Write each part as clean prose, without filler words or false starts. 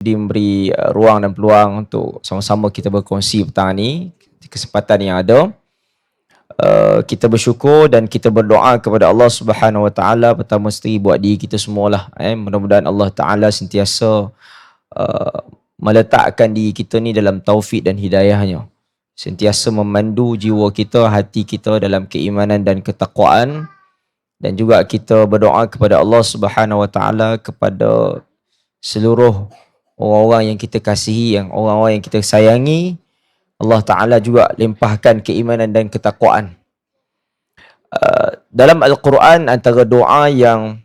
diberi ruang dan peluang untuk sama-sama kita berkongsi petang ni, kesempatan yang ada. Kita bersyukur dan kita berdoa kepada Allah Subhanahu Wa Taala pertama sekali buat diri kita semualah. Mudah-mudahan Allah Taala sentiasa meletakkan diri kita ni dalam taufik dan hidayahnya. Sentiasa memandu jiwa kita, hati kita dalam keimanan dan ketakwaan. Dan juga kita berdoa kepada Allah Subhanahu Wa Taala kepada seluruh orang-orang yang kita kasihi, yang orang-orang yang kita sayangi, Allah Ta'ala juga limpahkan keimanan dan ketakwaan. Dalam Al-Quran, antara doa yang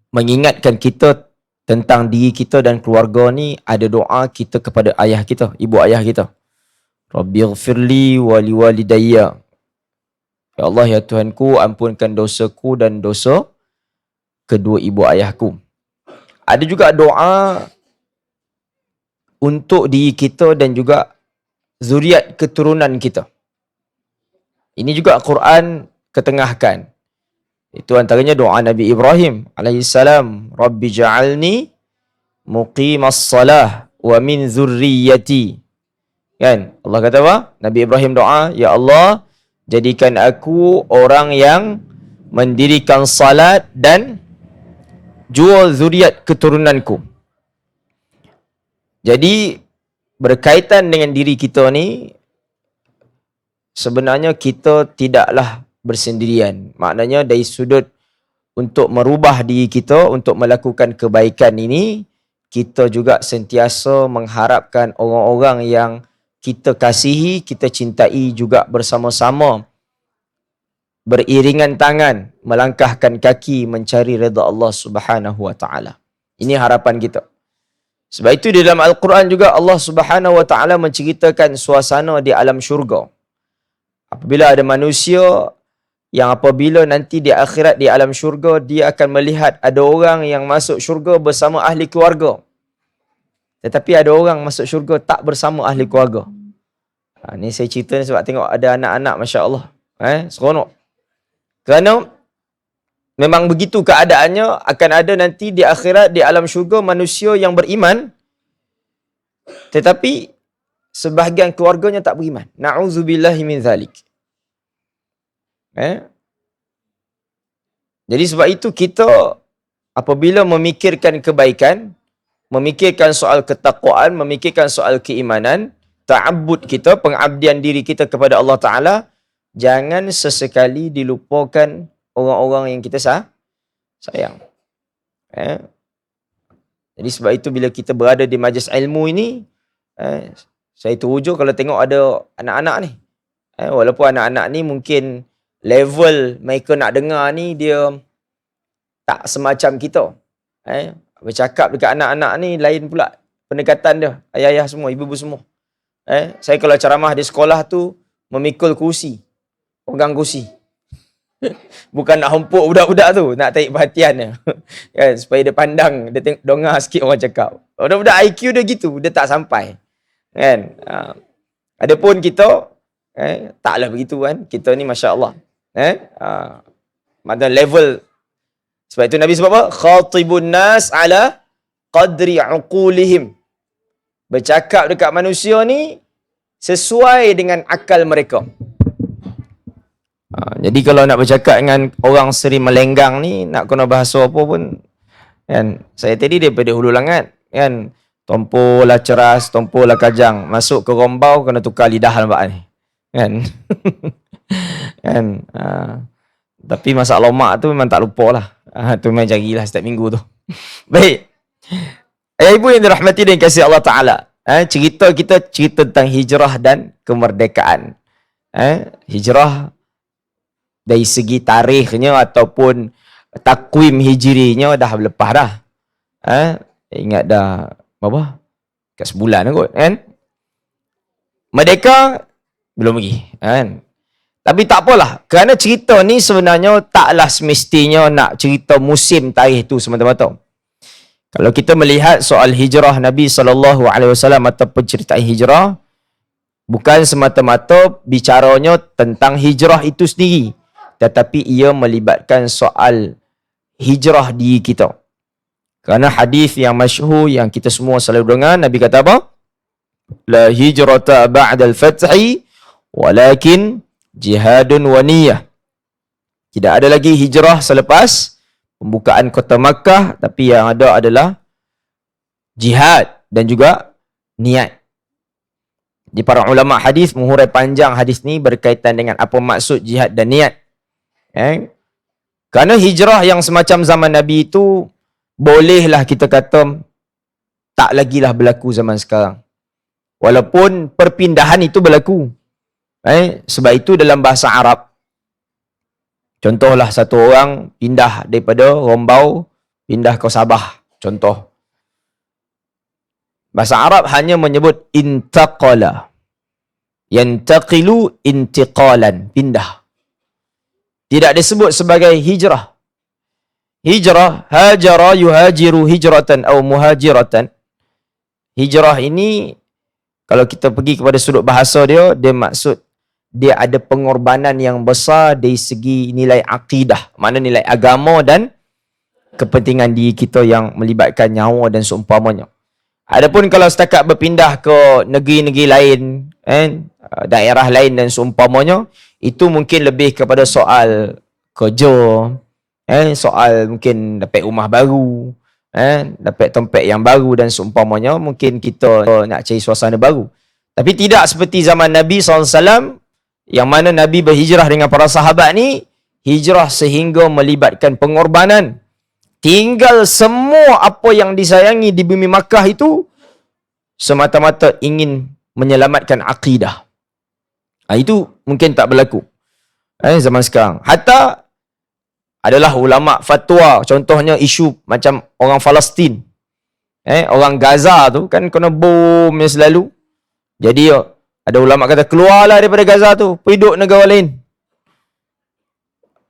mengingatkan kita tentang diri kita dan keluarga ni, ada doa kita kepada ayah kita, ibu ayah kita. Rabbighfirli wa liwalidayya. Ya Allah, ya Tuhanku, ampunkan dosaku dan dosa kedua ibu ayahku. Ada juga doa untuk diri kita dan juga zuriat keturunan kita. Ini juga Quran ketengahkan. Itu antaranya doa Nabi Ibrahim alaihissalam. Rabbi ja'alni muqimas salah wa min zurriyati. Kan? Allah kata apa? Nabi Ibrahim doa, ya Allah, jadikan aku orang yang mendirikan salat dan juga zuriat keturunanku. Jadi berkaitan dengan diri kita ni, sebenarnya kita tidaklah bersendirian. Maknanya dari sudut untuk merubah diri kita, untuk melakukan kebaikan ini, kita juga sentiasa mengharapkan orang-orang yang kita kasihi, kita cintai juga bersama-sama beriringan tangan, melangkahkan kaki mencari redha Allah Subhanahu Wa Taala. Ini harapan kita. Sebab itu di dalam Al-Quran juga Allah Subhanahu Wa Taala menceritakan suasana di alam syurga. Apabila ada manusia yang apabila nanti di akhirat di alam syurga, dia akan melihat ada orang yang masuk syurga bersama ahli keluarga. Tetapi ada orang masuk syurga tak bersama ahli keluarga. Ni saya cerita ni sebab tengok ada anak-anak, Masya Allah. Seronok. Kerana memang begitu keadaannya, akan ada nanti di akhirat, di alam syurga, manusia yang beriman, tetapi sebahagian keluarganya tak beriman. Na'udzubillahi min zalik. Jadi sebab itu kita apabila memikirkan kebaikan, memikirkan soal ketakwaan, memikirkan soal keimanan, ta'abbud kita, pengabdian diri kita kepada Allah Ta'ala, jangan sesekali dilupakan orang-orang yang kita sayang. Jadi sebab itu bila kita berada di majlis ilmu ini, saya teruja kalau tengok ada anak-anak ni. Walaupun anak-anak ni mungkin level mereka nak dengar ni dia tak semacam kita. Bercakap dekat anak-anak ni lain pula pendekatan dia. Ayah-ayah semua, ibu-ibu semua. Saya kalau ceramah di sekolah tu memikul kursi. Pegang kursi. Bukan nak hempuk budak-budak tu, nak tarik perhatian dia. Kan, supaya dia pandang, dia tengok dengar sikit orang cakap. Budak-budak IQ dia gitu, dia tak sampai. Kan? Adapun kita taklah begitu kan. Kita ni masya-Allah. Mana level. Sebab itu Nabi sebab apa? Khatibun nas ala qadri uqulihim. Bercakap dekat manusia ni sesuai dengan akal mereka. Jadi kalau nak bercakap dengan orang seri melenggang ni, nak kena bahasa apa pun, kan? Saya tadi daripada Hulu Langat, kan? Tompolah ceras, tompolah kajang. Masuk ke Rombau, kena tukar lidah nampak ni. Kan? Kan? Tapi masak lomak tu memang tak lupa lah. Tu memang carilah setiap minggu tu. Baik. Ibu yang dirahmati dan kasih Allah Ta'ala. Cerita kita cerita tentang hijrah dan kemerdekaan. Hijrah dari segi tarikhnya ataupun takwim hijrinya dah berlepas dah. Ingat dah berapa? Kat sebulan kot, kan? Merdeka belum lagi, kan? Tapi tak apalah, kerana cerita ni sebenarnya taklah semestinya nak cerita musim tarikh tu semata-mata. Kalau kita melihat soal hijrah Nabi SAW ataupun cerita hijrah, bukan semata-mata bicaranya tentang hijrah itu sendiri, tetapi ia melibatkan soal hijrah diri kita. Kerana hadis yang masyhur yang kita semua selalu dengar, Nabi kata apa? La hijrata ba'dal fathi walakin jihadun wa niyyah. Tidak ada lagi hijrah selepas pembukaan kota Makkah, tapi yang ada adalah jihad dan juga niat. Di para ulama hadis menghurai panjang hadis ni berkaitan dengan apa maksud jihad dan niat. Kerana hijrah yang semacam zaman Nabi itu bolehlah kita kata tak lagi lah berlaku zaman sekarang. Walaupun perpindahan itu berlaku. Sebab itu dalam bahasa Arab, contohlah satu orang pindah daripada Rombau pindah ke Sabah. Contoh. Bahasa Arab hanya menyebut intaqala. Yantaqilu intiqalan. Pindah. Tidak disebut sebagai hijrah. Hijrah, hajara yuhajiru hijratan atau muhajiratan. Hijrah ini, kalau kita pergi kepada sudut bahasa dia maksud dia ada pengorbanan yang besar dari segi nilai akidah. Mana nilai agama dan kepentingan diri kita yang melibatkan nyawa dan seumpamanya. Adapun kalau setakat berpindah ke negeri-negeri lain, daerah lain dan seumpamanya, itu mungkin lebih kepada soal kerja, soal mungkin dapat rumah baru, dapat tempat yang baru dan seumpamanya, mungkin kita nak cari suasana baru. Tapi tidak seperti zaman Nabi SAW, yang mana Nabi berhijrah dengan para sahabat ni, hijrah sehingga melibatkan pengorbanan. Tinggal semua apa yang disayangi di bumi Makkah itu semata-mata ingin menyelamatkan akidah. Itu mungkin tak berlaku zaman sekarang. Hatta adalah ulama fatwa, contohnya isu macam orang Palestin, orang Gaza tu kan kena bom yang selalu. Jadi ada ulama kata keluarlah daripada Gaza tu, pergi duduk negara lain.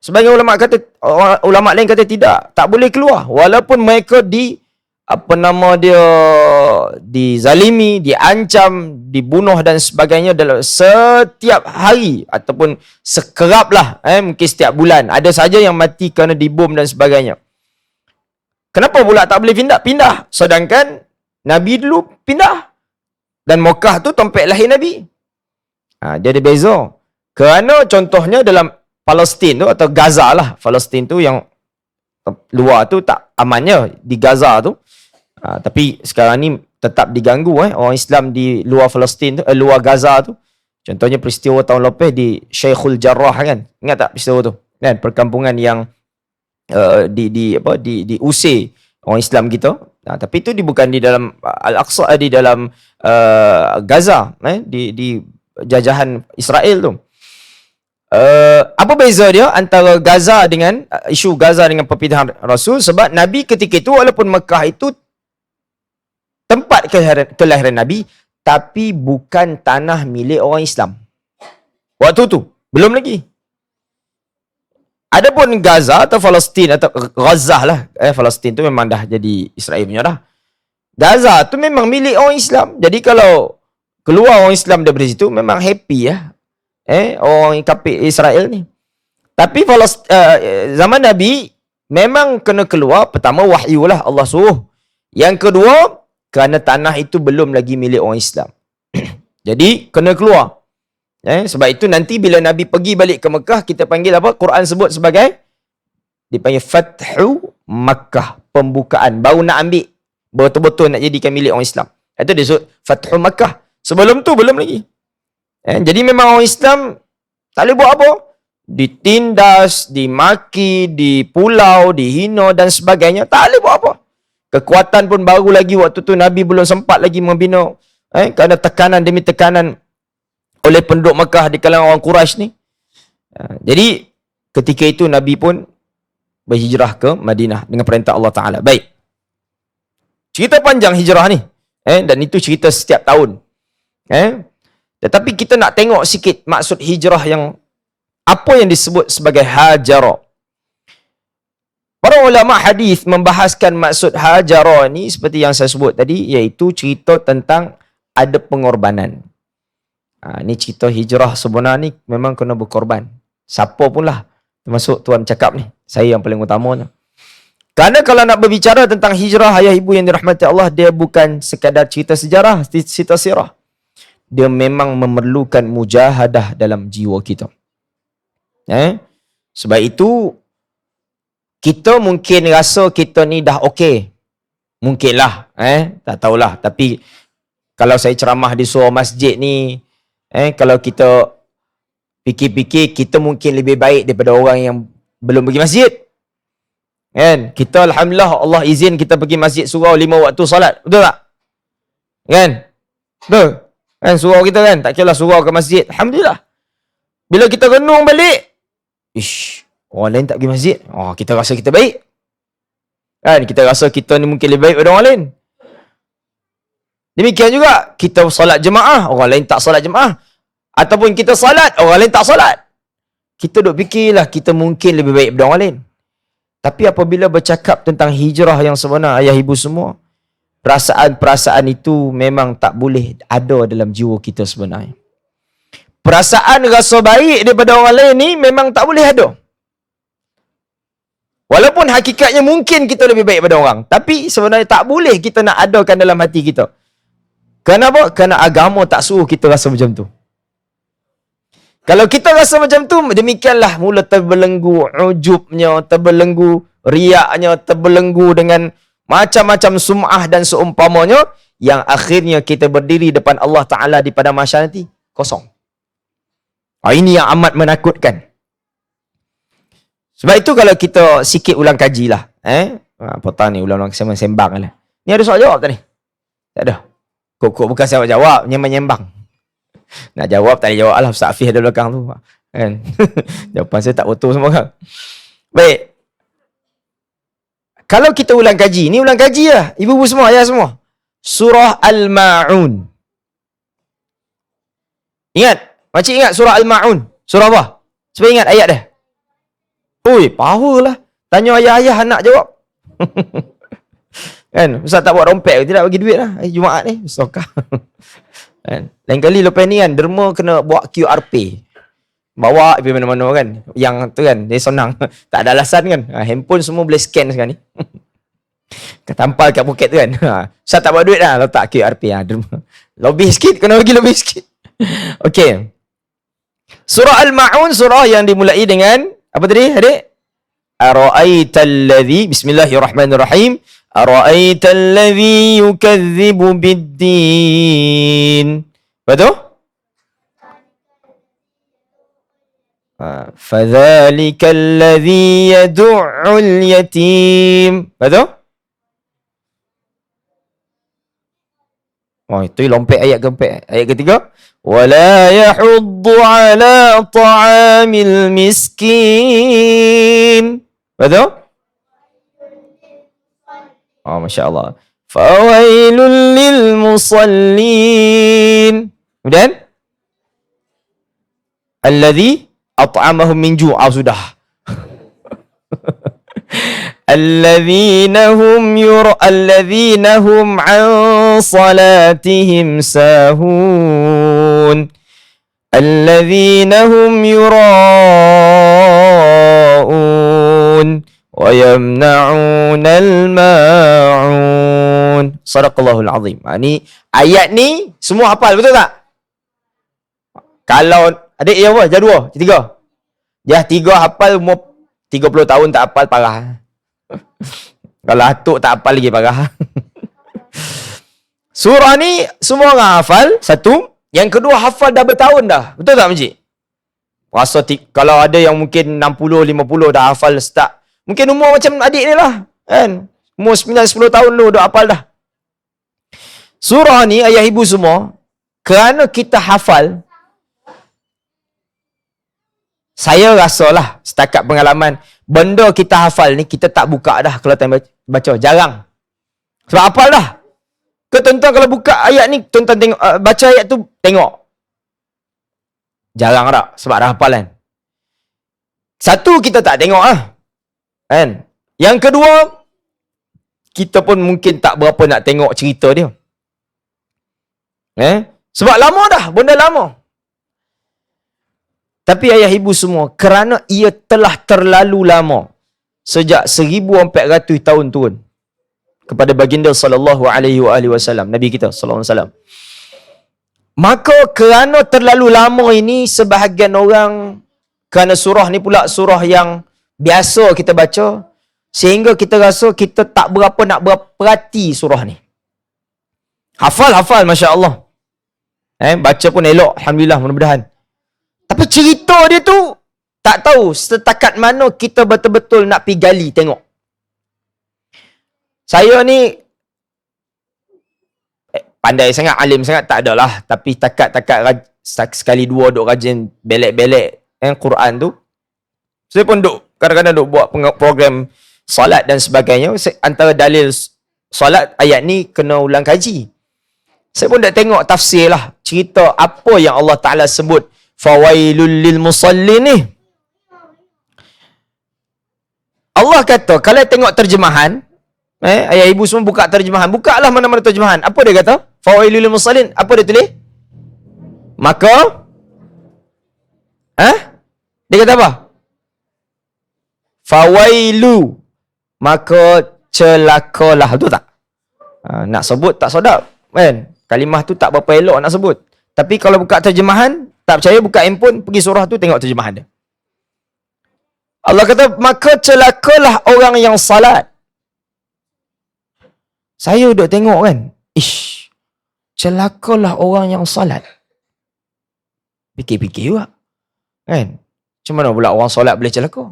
Sebagian ulama lain kata tidak, tak boleh keluar walaupun mereka dizalimi, diancam, dibunuh dan sebagainya dalam setiap hari ataupun sekerap lah, mungkin setiap bulan ada saja yang mati kerana dibom dan sebagainya. Kenapa pula tak boleh pindah? Sedangkan Nabi dulu pindah dan Mekah tu tempat lahir Nabi. Dia ada beza. Kerana contohnya dalam Palestin tu atau Gaza lah, Palestin tu yang luar tu tak amannya di Gaza tu. Tapi sekarang ni tetap diganggu orang Islam di luar Palestin tu, luar Gaza tu. Contohnya peristiwa tahun lepas di Sheikhul Jarrah kan. Ingat tak peristiwa tu? Kan perkampungan yang diusir orang Islam kita. Tapi itu bukan di dalam Al-Aqsa, di dalam Gaza, di jajahan Israel tu. Apa beza dia antara Gaza dengan isu Gaza dengan perpindahan Rasul? Sebab Nabi ketika itu, walaupun Mekah itu tempat kelahiran Nabi, tapi bukan tanah milik orang Islam. Waktu tu belum lagi. Adapun Gaza atau Palestin atau Gaza lah, Palestin tu memang dah jadi Israel punya dah. Gaza tu memang milik orang Islam. Jadi kalau keluar orang Islam daripada situ memang happy ya. Orang kafir Israel ni. Tapi zaman Nabi memang kena keluar. Pertama wahyu lah, Allah suruh. Yang kedua, kerana tanah itu belum lagi milik orang Islam. Jadi kena keluar. Sebab itu nanti bila Nabi pergi balik ke Mekah, kita panggil apa? Quran sebut sebagai, dipanggil Fathu Makkah, pembukaan. Baru nak ambil, betul-betul nak jadikan milik orang Islam. Itu dia sebut Fathu Makkah. Sebelum tu belum lagi. Jadi memang orang Islam tak boleh buat apa? Ditindas, dimaki, dipulau, dihina dan sebagainya. Tak boleh buat apa. Kekuatan pun baru lagi waktu tu Nabi belum sempat lagi membina. Kerana tekanan demi tekanan oleh penduduk Mekah di kalangan orang Quraisy ni. Jadi ketika itu Nabi pun berhijrah ke Madinah dengan perintah Allah Ta'ala. Baik. Cerita panjang hijrah ni. Dan itu cerita setiap tahun. Tetapi kita nak tengok sikit maksud hijrah yang apa yang disebut sebagai hajara. Para ulama hadis membahaskan maksud hajara ni seperti yang saya sebut tadi, iaitu cerita tentang ada pengorbanan. Ni cerita hijrah sebenar ni memang kena berkorban. Siapa pun lah, termasuk tuan cakap ni, saya yang paling utamanya. Kerana kalau nak berbicara tentang hijrah ayah ibu yang dirahmati Allah, dia bukan sekadar cerita sejarah, cerita sirah. Dia memang memerlukan mujahadah dalam jiwa kita. Sebab itu, kita mungkin rasa kita ni dah okey. Mungkinlah. Tak tahulah. Tapi, kalau saya ceramah di surau masjid ni, kalau kita fikir-fikir, kita mungkin lebih baik daripada orang yang belum pergi masjid. Kan? Kita alhamdulillah Allah izin kita pergi masjid surau 5 waktu solat. Betul tak? Kan? Betul? Kan surau kita kan? Tak kira lah surau ke masjid. Alhamdulillah. Bila kita renung balik, orang lain tak pergi masjid. Kita rasa kita baik. Kan? Kita rasa kita ni mungkin lebih baik daripada orang lain. Demikian juga, kita solat jemaah, orang lain tak solat jemaah. Ataupun kita solat, orang lain tak solat. Kita duk fikirlah, kita mungkin lebih baik daripada orang lain. Tapi apabila bercakap tentang hijrah yang sebenar, ayah ibu semua, perasaan-perasaan itu memang tak boleh ada dalam jiwa kita sebenarnya. Perasaan rasa baik daripada orang lain ni memang tak boleh ada. Walaupun hakikatnya mungkin kita lebih baik daripada orang, tapi sebenarnya tak boleh kita nak adakan dalam hati kita. Kenapa? Kerana agama tak suruh kita rasa macam tu. Kalau kita rasa macam tu, demikianlah mula terbelenggu ujubnya, terbelenggu riaknya, terbelenggu dengan macam-macam sum'ah dan seumpamanya, yang akhirnya kita berdiri depan Allah Ta'ala di pada mahsyar nanti, kosong. Ini yang amat menakutkan. Sebab itu kalau kita sikit ulang kaji lah. Petang ni ulang-ulang sembang lah. Ni ada soal jawab tak ni? Tak ada. Kok bukan saya jawab, nyembang. Nak jawab, tak boleh jawab lah. Ustaz Hafiz ada belakang tu. Kan? Jawapan saya tak betul semua kan. Baik. Kalau kita ulang kaji, ni ulang kaji lah. Ibu-ibu semua, ayah semua. Surah Al-Ma'un. Ingat? Makcik ingat surah Al-Ma'un? Surah apa? Supaya ingat ayat dia. Power lah. Tanya ayah-ayah, anak jawab. Kan? Ustaz tak buat rompet, tidak bagi duit lah. Jumaat ni, sokah. Kan? Lain kali lepas ni kan, derma kena buat QR Pay. Bawa pergi mana-mana kan. Yang tu kan, dia senang. Tak ada alasan kan. Handphone semua boleh scan sekarang ni. Tampal kat poket tu kan. Ustaz tak buat duit lah, letak QR Pay. Derma. Lobby sikit, kena bagi lobby sikit. Okey. Surah Al-Ma'un, surah yang dimulai dengan, apa tadi adik? Ara'aital ladzi, bismillahirrahmanirrahim. Ara'aital ladzi yukadzibu bid-din. Betul? Fadzalikal ladzi yad'ul yatim. Betul? Itu lompek ayat keempat. Ayat ketiga, wala yahuddu ala ta'amil miskin. Betul? Masya Allah. Fawailul lil musallin. Kemudian, alladhi at'amahum min ju'. Sudah. Alladhina hum an salatihim sahun. Alladhina hum yura'un wa yamna'unal ma'un. Sadaqallahul azim. Ni ayat ni semua hafal, betul tak? Kalau adik yang apa? Jah 2, Jah 3. Jah 3 hafal, 30 tahun tak hafal, parah. Kalau atuk tak hafal lagi, parah. Surah ni semua orang hafal, satu. Yang kedua, hafal dah bertahun dah. Betul tak, Makcik? Rasa kalau ada yang mungkin 60, 50 dah hafal start. Mungkin umur macam adik ni lah. Kan? Umur 9, 10 tahun tu dah hafal dah. Surah ni, ayah ibu semua, kerana kita hafal, saya rasalah setakat pengalaman, benda kita hafal ni kita tak buka dah kalau time baca. Jarang. Sebab hafal dah. Kau tuan-tuan kalau buka ayat ni, tuan-tuan tengok, baca ayat tu, tengok. Jarang tak? Sebab dah hafalan. Satu, kita tak tengok lah. Kan? Yang kedua, kita pun mungkin tak berapa nak tengok cerita dia. Sebab lama dah, benda lama. Tapi ayah ibu semua, kerana ia telah terlalu lama, sejak 1400 tahun turun kepada baginda sallallahu alaihi wasallam, Nabi kita sallallahu alaihi wasallam. Maka kerana terlalu lama ini, sebahagian orang, kerana surah ni pula surah yang biasa kita baca, sehingga kita rasa kita tak berapa nak berperhati surah ni. Hafal, Masya Allah. Baca pun elok, Alhamdulillah, mudah-mudahan. Tapi cerita dia tu, tak tahu setakat mana kita betul-betul nak pergi gali tengok. Saya ni pandai sangat, alim sangat, tak adalah. Tapi takat sekali dua duk rajin belek-belek Quran tu. Saya pun duk kadang-kadang duk buat program solat dan sebagainya. Antara dalil solat ayat ni kena ulang kaji. Saya pun dah tengok tafsir lah, cerita apa yang Allah Ta'ala sebut fawailul lil musallin ni. Allah kata, kalau tengok terjemahan, ayah ibu semua buka terjemahan, bukalah mana-mana terjemahan. Apa dia kata? Fawailul lil musallin. Apa dia tulis? Maka dia kata apa? Fawailu, maka celakalah. Betul tak? Nak sebut tak sedap kan? Kalimah tu tak berapa elok nak sebut. Tapi kalau buka terjemahan, tak percaya, buka handphone, pergi surah tu, tengok terjemahan dia. Allah kata, maka celakalah orang yang salat. Saya duk tengok kan, celakalah orang yang salat. Fikir-fikir juga kan, macam mana pula orang solat boleh celaka?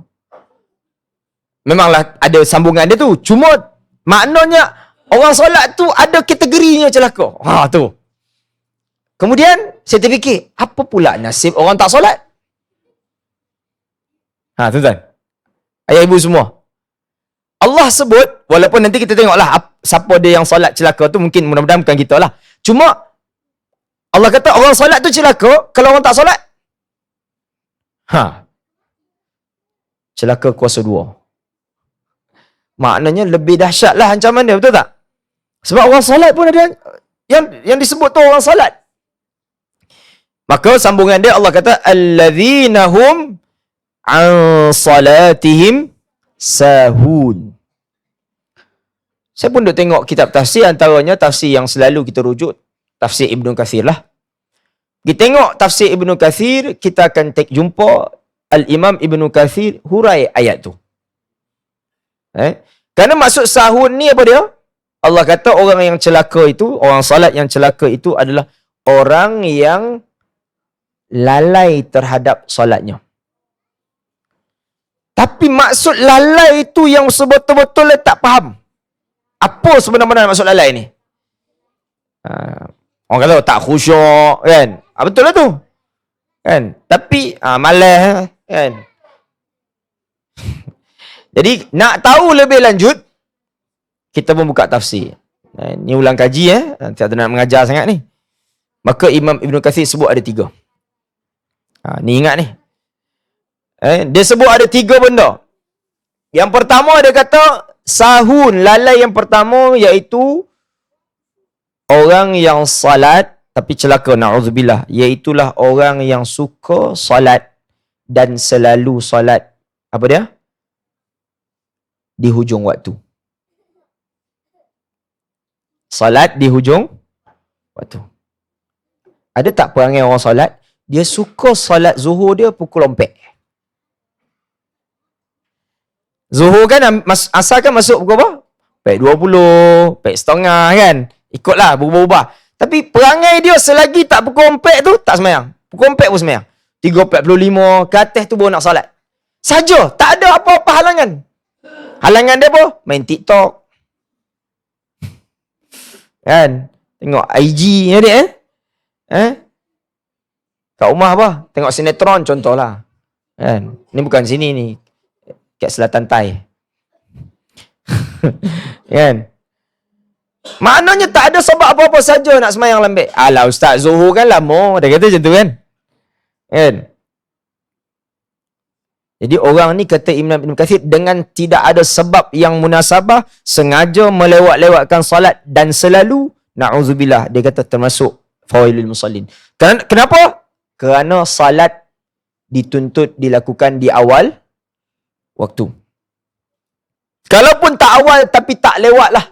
Memanglah ada sambungan dia tu, cuma maknanya orang solat tu ada kategorinya celaka. Tu. Kemudian saya terfikir, apa pula nasib orang tak solat? Tuan-tuan, ayah ibu semua, Allah sebut, walaupun nanti kita tengoklah siapa dia yang solat celaka tu, mungkin mudah-mudahan bukan kita lah. Cuma Allah kata orang solat tu celaka, kalau orang tak solat, celaka kuasa dua. Maknanya lebih dahsyat lah ancaman dia, betul tak? Sebab orang solat pun ada yang disebut tu orang solat. Maka sambungan dia Allah kata alladzina hum an salatihim sahun. Saya pun duk tengok kitab tafsir, antaranya tafsir yang selalu kita rujuk, tafsir Ibnu Kathir lah. Kita tengok tafsir Ibnu Kathir, kita akan jumpa Al-Imam Ibnu Kathir hurai ayat tu. Kerana maksud sahun ni apa dia? Allah kata orang yang celaka itu, orang salat yang celaka itu adalah orang yang lalai terhadap solatnya. Tapi maksud lalai itu yang sebetul-betul tak faham. Apa sebenarnya maksud lalai ni? Orang kata tak khusyuk kan? Betul lah tu. Kan? Tapi malas kan? Jadi nak tahu lebih lanjut, kita pun buka tafsir. Ni ulang kaji nanti ada nak mengajar sangat ni. Maka Imam Ibnu Kathir sebut ada 3. Ni ingat ni. Dia sebut ada 3 benda. Yang pertama dia kata sahun, lalai yang pertama iaitu orang yang salat tapi celaka, na'udzubillah, iaitulah orang yang suka salat dan selalu salat. Apa dia? Di hujung waktu. Salat di hujung waktu. Ada tak perangai orang salat, dia suka salat zuhur dia pukul 4. Zuhur kan asal kan masuk pukul apa? 4.20, 4.30 kan? Ikutlah, berubah-ubah. Tapi perangai dia selagi tak pukul 4 tu, tak semayang. Pukul 4 pun semayang. 3.45 ke atas tu baru nak salat. Saja, tak ada apa-apa halangan. Halangan dia apa? Main TikTok. Kan? Tengok IG ni dia kat rumah apa? Tengok sinetron contohlah. Kan? Ni bukan sini ni. Kat selatan Thai. Kan? Maknanya tak ada sebab apa-apa saja nak semayang lambat. Alah ustaz, zuhur kan lama. Dia kata macam tu kan? Kan? Jadi orang ni kata Imam Ibn Kathir, dengan tidak ada sebab yang munasabah, sengaja melewat-lewatkan salat dan selalu, na'udzubillah, dia kata termasuk fawailul musallin. Kenapa? Kerana salat dituntut dilakukan di awal waktu. Kalaupun tak awal tapi tak lewat lah.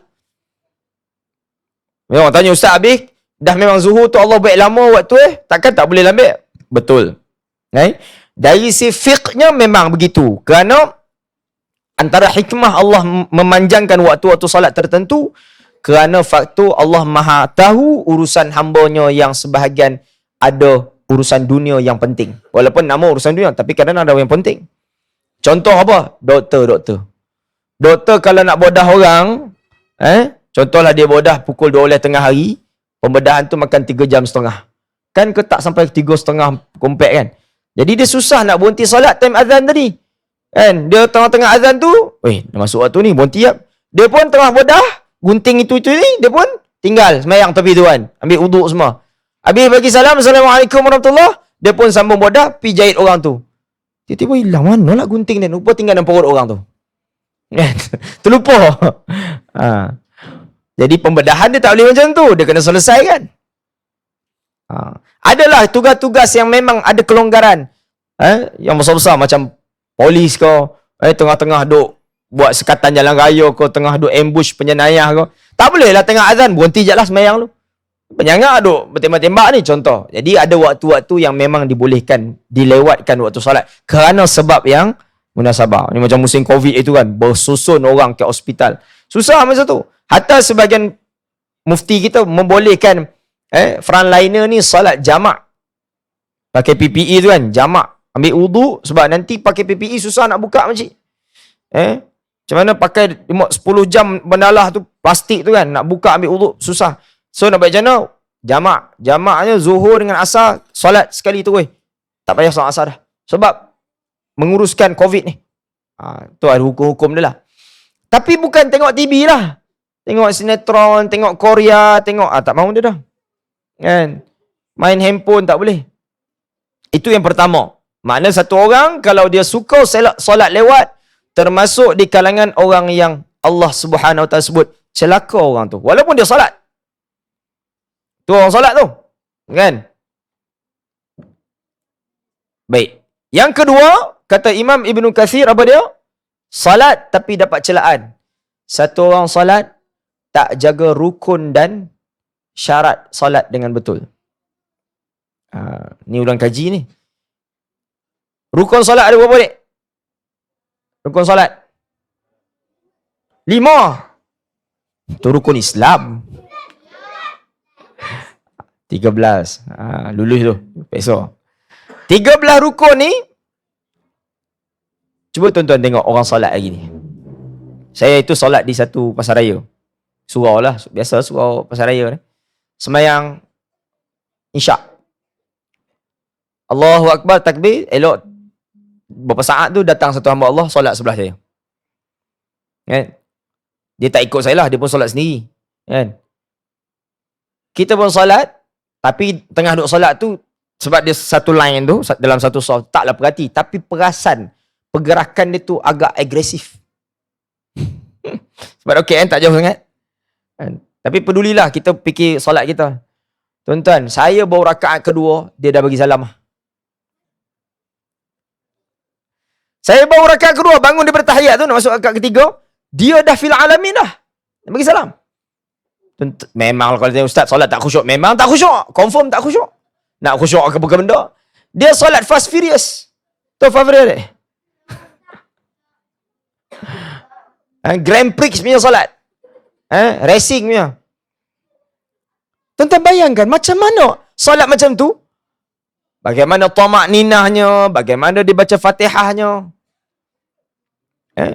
Memang tanya Ustaz habis, dah memang zuhur tu Allah baik lama waktu takkan tak boleh lambat? Betul. Dari si fiqhnya memang begitu. Kerana antara hikmah Allah memanjangkan waktu-waktu salat tertentu, kerana faktor Allah maha tahu urusan hambanya yang sebahagian ada urusan dunia yang penting. Walaupun nama urusan dunia, tapi kadang ada yang penting. Contoh apa? Doktor. Doktor kalau nak bedah orang, contohlah dia bedah pukul 12 tengah hari, pembedahan tu makan 3 jam setengah. Kan ke tak sampai 3,5 kompak kan? Jadi dia susah nak berhenti solat time azan tadi. Kan? Dia tengah-tengah azan tu, dah masuk waktu ni, berhenti jap. Dia pun tengah bedah, gunting itu ni, dia pun tinggal semayang tepi tu kan. Ambil uduk semua. Habis bagi salam, Assalamualaikum warahmatullahi, dia pun sambung bedah, pergi jahit orang tu. Tiba-tiba hilang, mana lah gunting dia? Lupa tinggal dalam perut orang tu. Terlupa. Jadi pembedahan dia tak boleh macam tu. Dia kena selesai kan. Adalah tugas-tugas yang memang ada kelonggaran. Yang besar-besar macam polis ke, tengah-tengah duk buat sekatan jalan raya ke, tengah duk ambush penjenayah ke. Tak boleh lah tengah azan, berhenti je lah semayang tu. Penyangak duk bertembak-tembak ni contoh. Jadi ada waktu-waktu yang memang dibolehkan dilewatkan waktu solat kerana sebab yang munasabah. Ni macam musim Covid itu kan, bersusun orang ke hospital. Susah masa tu. Hatta sebagian mufti kita membolehkan frontliner ni salat jamak. Pakai PPE tu kan, jamak. Ambil wudu sebab nanti pakai PPE susah nak buka masjid. Macam mana pakai 10 jam bendalah tu, plastik tu kan, nak buka ambil wudu susah. So nak buat macam mana? Jamak. Jamaknya zuhur dengan asar, solat sekali tu tak payah solat asar dah. Sebab menguruskan Covid ni. Tu ada hukum-hukum dia lah. Tapi bukan tengok TV lah. Tengok sinetron, tengok Korea, tengok tak mahu dia dah. Kan? Main handphone tak boleh. Itu yang pertama. Makna satu orang kalau dia suka solat lewat, termasuk di kalangan orang yang Allah Subhanahu Wa Taala sebut celaka orang tu. Walaupun dia solat. Tu orang solat tu. Kan? Baik. Yang kedua, kata Imam Ibn Kathir apa dia? Salat tapi dapat celaan. Satu orang salat tak jaga rukun dan syarat salat dengan betul. Ni ulang kaji ni. Rukun salat ada berapa dek? Rukun salat 5. Itu rukun Islam. 13. Lulus tu. Besok. 13 rukun ni. Cuba tuan-tuan tengok orang solat hari ni. Saya itu solat di satu pasaraya. Surau lah. Biasa surau pasaraya ni. Semayang Isyak. Allahu Akbar, takbir, elok. Beberapa saat tu datang satu hamba Allah solat sebelah saya. Kan? Dia tak ikut saya lah. Dia pun solat sendiri. Kan? Kita pun solat. Tapi tengah duduk solat tu, sebab dia satu line tu, dalam satu solat, taklah perhati. Tapi perasan, pergerakan dia tu agak agresif. Sebab okey kan, tak jauh sangat. Tapi pedulilah, kita fikir solat kita. Tuan-tuan, saya baru rakaat kedua, dia dah bagi salam. Saya baru rakaat kedua, bangun daripada tahiyat tu, nak masuk rakaat ketiga, dia dah fil alamin dah. Dia bagi salam. Memang kalau tanya ustaz solat tak khusyuk, memang tak khusyuk, confirm tak khusyuk. Nak khusyuk ke bukan benda. Dia solat fast furious. Tu favorit dia. Grand Prix punya solat. Racing punya. Tuan-tuan bayangkan macam mana solat macam tu? Bagaimana tamak ninahnya, bagaimana dia baca Fatihahnya.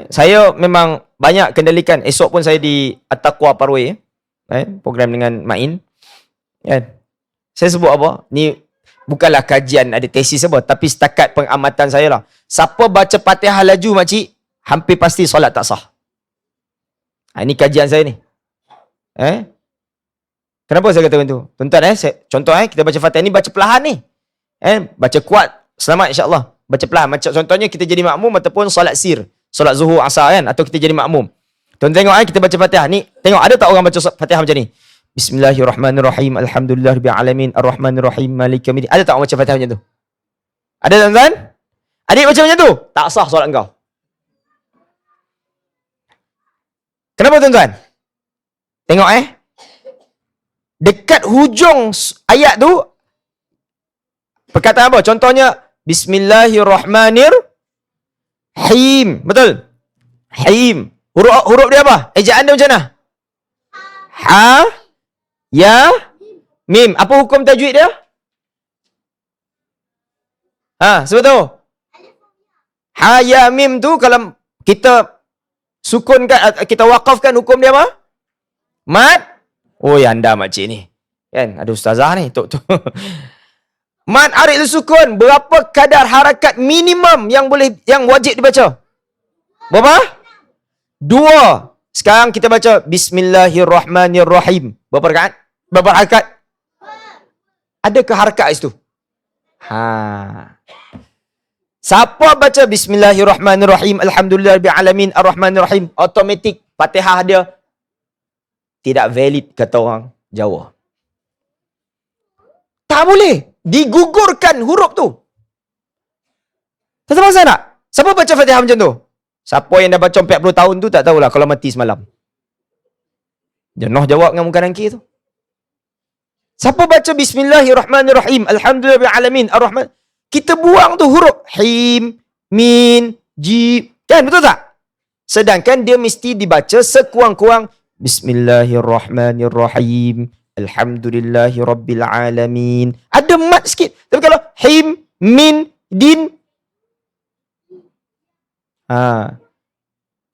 Saya memang banyak kendalikan. Esok pun saya di At-Taqwa Parway. Program dengan Main. Saya sebut apa? Ni bukanlah kajian ada tesis apa, tapi setakat pengamatan saya lah. Siapa baca Fatihah laju makcik, hampir pasti solat tak sah. Ini kajian saya ni. Kenapa saya kata macam tu? Tuan-tuan contoh kita baca Fatihah ni baca perlahan ni. Baca kuat, selamat insya-Allah. Baca perlahan. Macam contohnya kita jadi makmum ataupun solat sir, solat zuhur asar kan, atau kita jadi makmum. Tuan tengok kita baca Fatihah ni, tengok ada tak orang baca Fatihah macam ni? Bismillahirrahmanirrahim. Alhamdulillahirabbil alamin arrahmanirrahim maliki yaumiddin. Ada tak orang baca Fatihah macam tu? Ada tuan-tuan? Adik baca macam tu? Tak sah solat engkau. Kenapa tuan-tuan? Tengok dekat hujung ayat tu perkataan apa? Contohnya Bismillahirrahmanirrahim. Betul? Haim. Huruf dia apa? Ejaan dia macam mana? Ha, ya, mim. Apa hukum tajwid dia? Sebab tu. Ha, ya, mim tu kalau kita sukunkan, kita wakafkan, hukum dia apa? Mad. Oh, ya anda makcik ni. Kan? Ada ustazah ni. Tok. Mad arid sukun. Berapa kadar harakat minimum yang wajib dibaca? Berapa? 2. Sekarang kita baca Bismillahirrahmanirrahim. Berapa rakaat? Berapa harakat? Adakah harakat itu? Siapa baca Bismillahirrahmanirrahim, Alhamdulillahirrahmanirrahim, Ar-Rahmanirrahim, automatik Fatihah dia tidak valid, kata orang Jawa. Tak boleh. Digugurkan huruf tu. Tak pasal tak? Siapa baca Fatihah macam tu? Siapa yang dah baca 40 tahun tu tak tahulah kalau mati semalam. Jenuh jawab dengan muka nangki tu. Siapa baca Bismillahirrahmanirrahim, Alhamdulillahirrahmanirrahim, Ar-Rahman. Kita buang tu huruf. Him, min, jim. Kan betul tak? Sedangkan dia mesti dibaca sekurang-kurang Bismillahirrahmanirrahim, Alhamdulillahirrabbilalamin. Ada mat sikit. Tapi kalau him, min, din,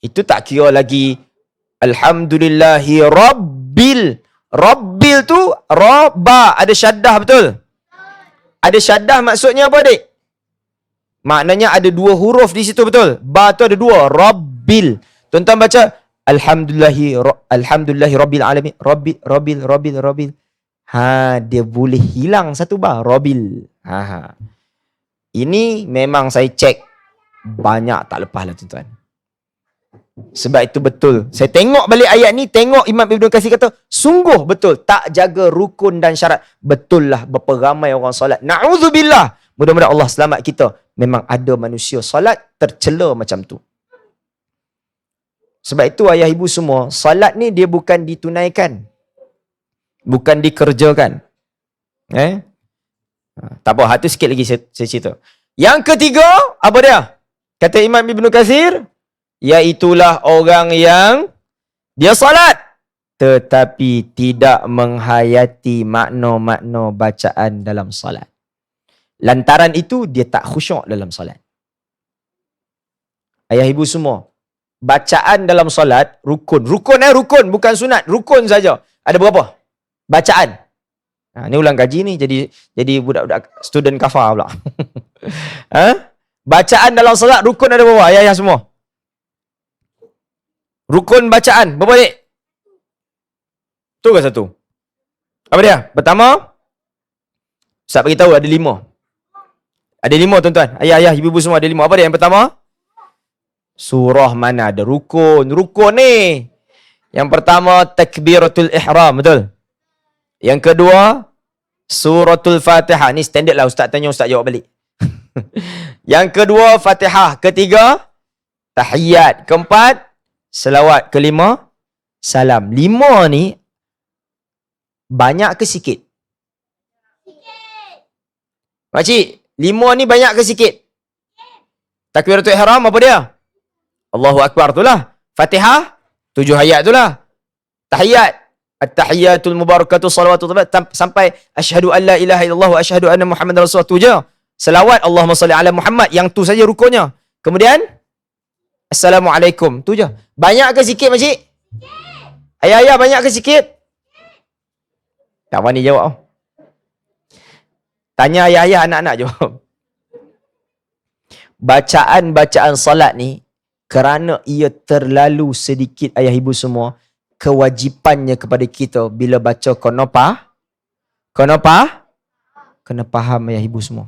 itu tak kira lagi Alhamdulillahi Rabbil. Rabbil tu Rabba. Ada syaddah, betul? Ada syaddah maksudnya apa, adik? Maknanya ada 2 huruf di situ, betul? Ba tu ada 2. Rabbil. Tuan-tuan baca Alhamdulillahi Rabbil Alamin. Rabbil. Dia boleh hilang satu ba. Rabbil. Ini memang saya cek. Banyak tak lepas lah, tuan-tuan. Sebab itu betul. Saya tengok balik ayat ni, tengok Imam Ibn Katsir kata, sungguh betul. Tak jaga rukun dan syarat. Betul lah berapa ramai orang solat. Na'udzubillah. Mudah-mudahan Allah selamat kita. Memang ada manusia solat tercela macam tu. Sebab itu ayah ibu semua, solat ni dia bukan ditunaikan. Bukan dikerjakan. Tak apa, itu sikit lagi saya cerita. Yang ketiga, apa dia? Kata Imam Ibn Katsir, iaitulah orang yang dia salat tetapi tidak menghayati makna-makna bacaan dalam salat. Lantaran itu dia tak khusyuk dalam salat. Ayah ibu semua, bacaan dalam salat rukun. Rukun bukan sunat, rukun saja. Ada berapa? Bacaan. Ni ulang kaji ni jadi budak-budak student kafar pula. Bacaan dalam salat rukun ada berapa? Ayah semua. Rukun bacaan berapa, dik? Tu ke satu? Apa dia? Pertama, Ustaz beritahu ada 5. Ada 5, tuan-tuan. Ayah, ibu-ibu semua ada 5. Apa dia yang pertama? Surah mana ada rukun? Rukun ni. Yang pertama takbiratul ihram, betul? Yang kedua suratul Fatihah. Ni standard lah, ustaz tanya ustaz jawab balik. Yang kedua Fatihah. Ketiga tahiyat. Keempat selawat. Kelima salam. 5 ni banyak ke sikit? Makcik, 5 ni banyak ke sikit? Takbiratul ihram apa dia? Allahu Akbar tu lah. Fatihah 7 ayat tu lah. Tahiyat at-tahiyatul mubarakatuh salawatu sampai asyhadu an la ilaha illallah wa asyhadu anna muhammadar rasulullah tu je. Selawat Allahumma salli ala Muhammad, yang tu saja rukunnya. Kemudian assalamualaikum, tu je. Banyak ke sikit, makcik? Ayah, banyak ke sikit? Tak berani jawab. Tanya ayah, anak-anak jawab. Bacaan-bacaan salat ni, kerana ia terlalu sedikit, ayah ibu semua, kewajipannya kepada kita bila baca kena faham ayah ibu semua.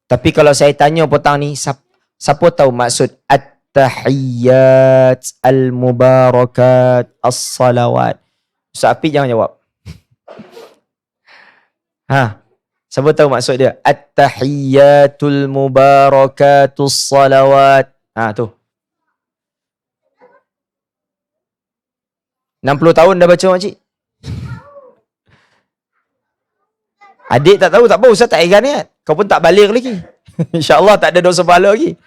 Tapi kalau saya tanya petang ni, siapa tahu maksud at-tahiyyat al-mubarakat as-salawat? Ustaz Afiq jangan jawab. Siapa tahu maksud dia? At-tahiyyatul mubarakatus salawat. Tu. 60 tahun dah baca makcik. Adik tak tahu, tak apa, Ustaz tak heran niat. Kau pun tak balik lagi. InsyaAllah tak ada dosa pahala lagi.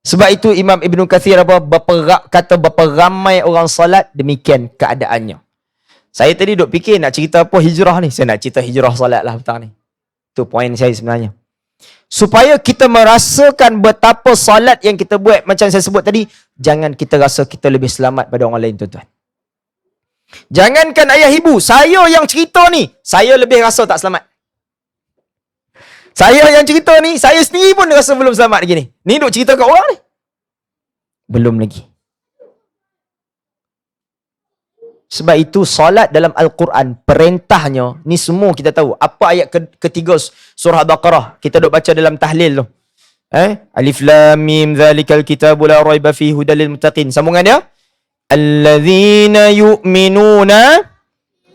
Sebab itu Imam Ibn Kathir kata berapa ramai orang salat, demikian keadaannya. Saya tadi duk fikir nak cerita apa hijrah ni. Saya nak cerita hijrah salat lah petang ni. Itu poin saya sebenarnya. Supaya kita merasakan betapa salat yang kita buat, macam saya sebut tadi, jangan kita rasa kita lebih selamat pada orang lain, tuan-tuan. Jangankan ayah ibu, saya yang cerita ni, saya lebih rasa tak selamat. Saya yang cerita ni, saya sendiri pun rasa belum selamat lagi ni. Ni duk cerita kat orang ni. Belum lagi. Sebab itu solat dalam Al-Quran, perintahnya, ni semua kita tahu. Apa ayat ketiga surah Al-Baqarah? Kita duk baca dalam tahlil tu. Alif Lam Mim Zalikal Kitabu La Raiba Fihi Hudal lil Muttaqin. Sambungan dia. Allazina yu'minuna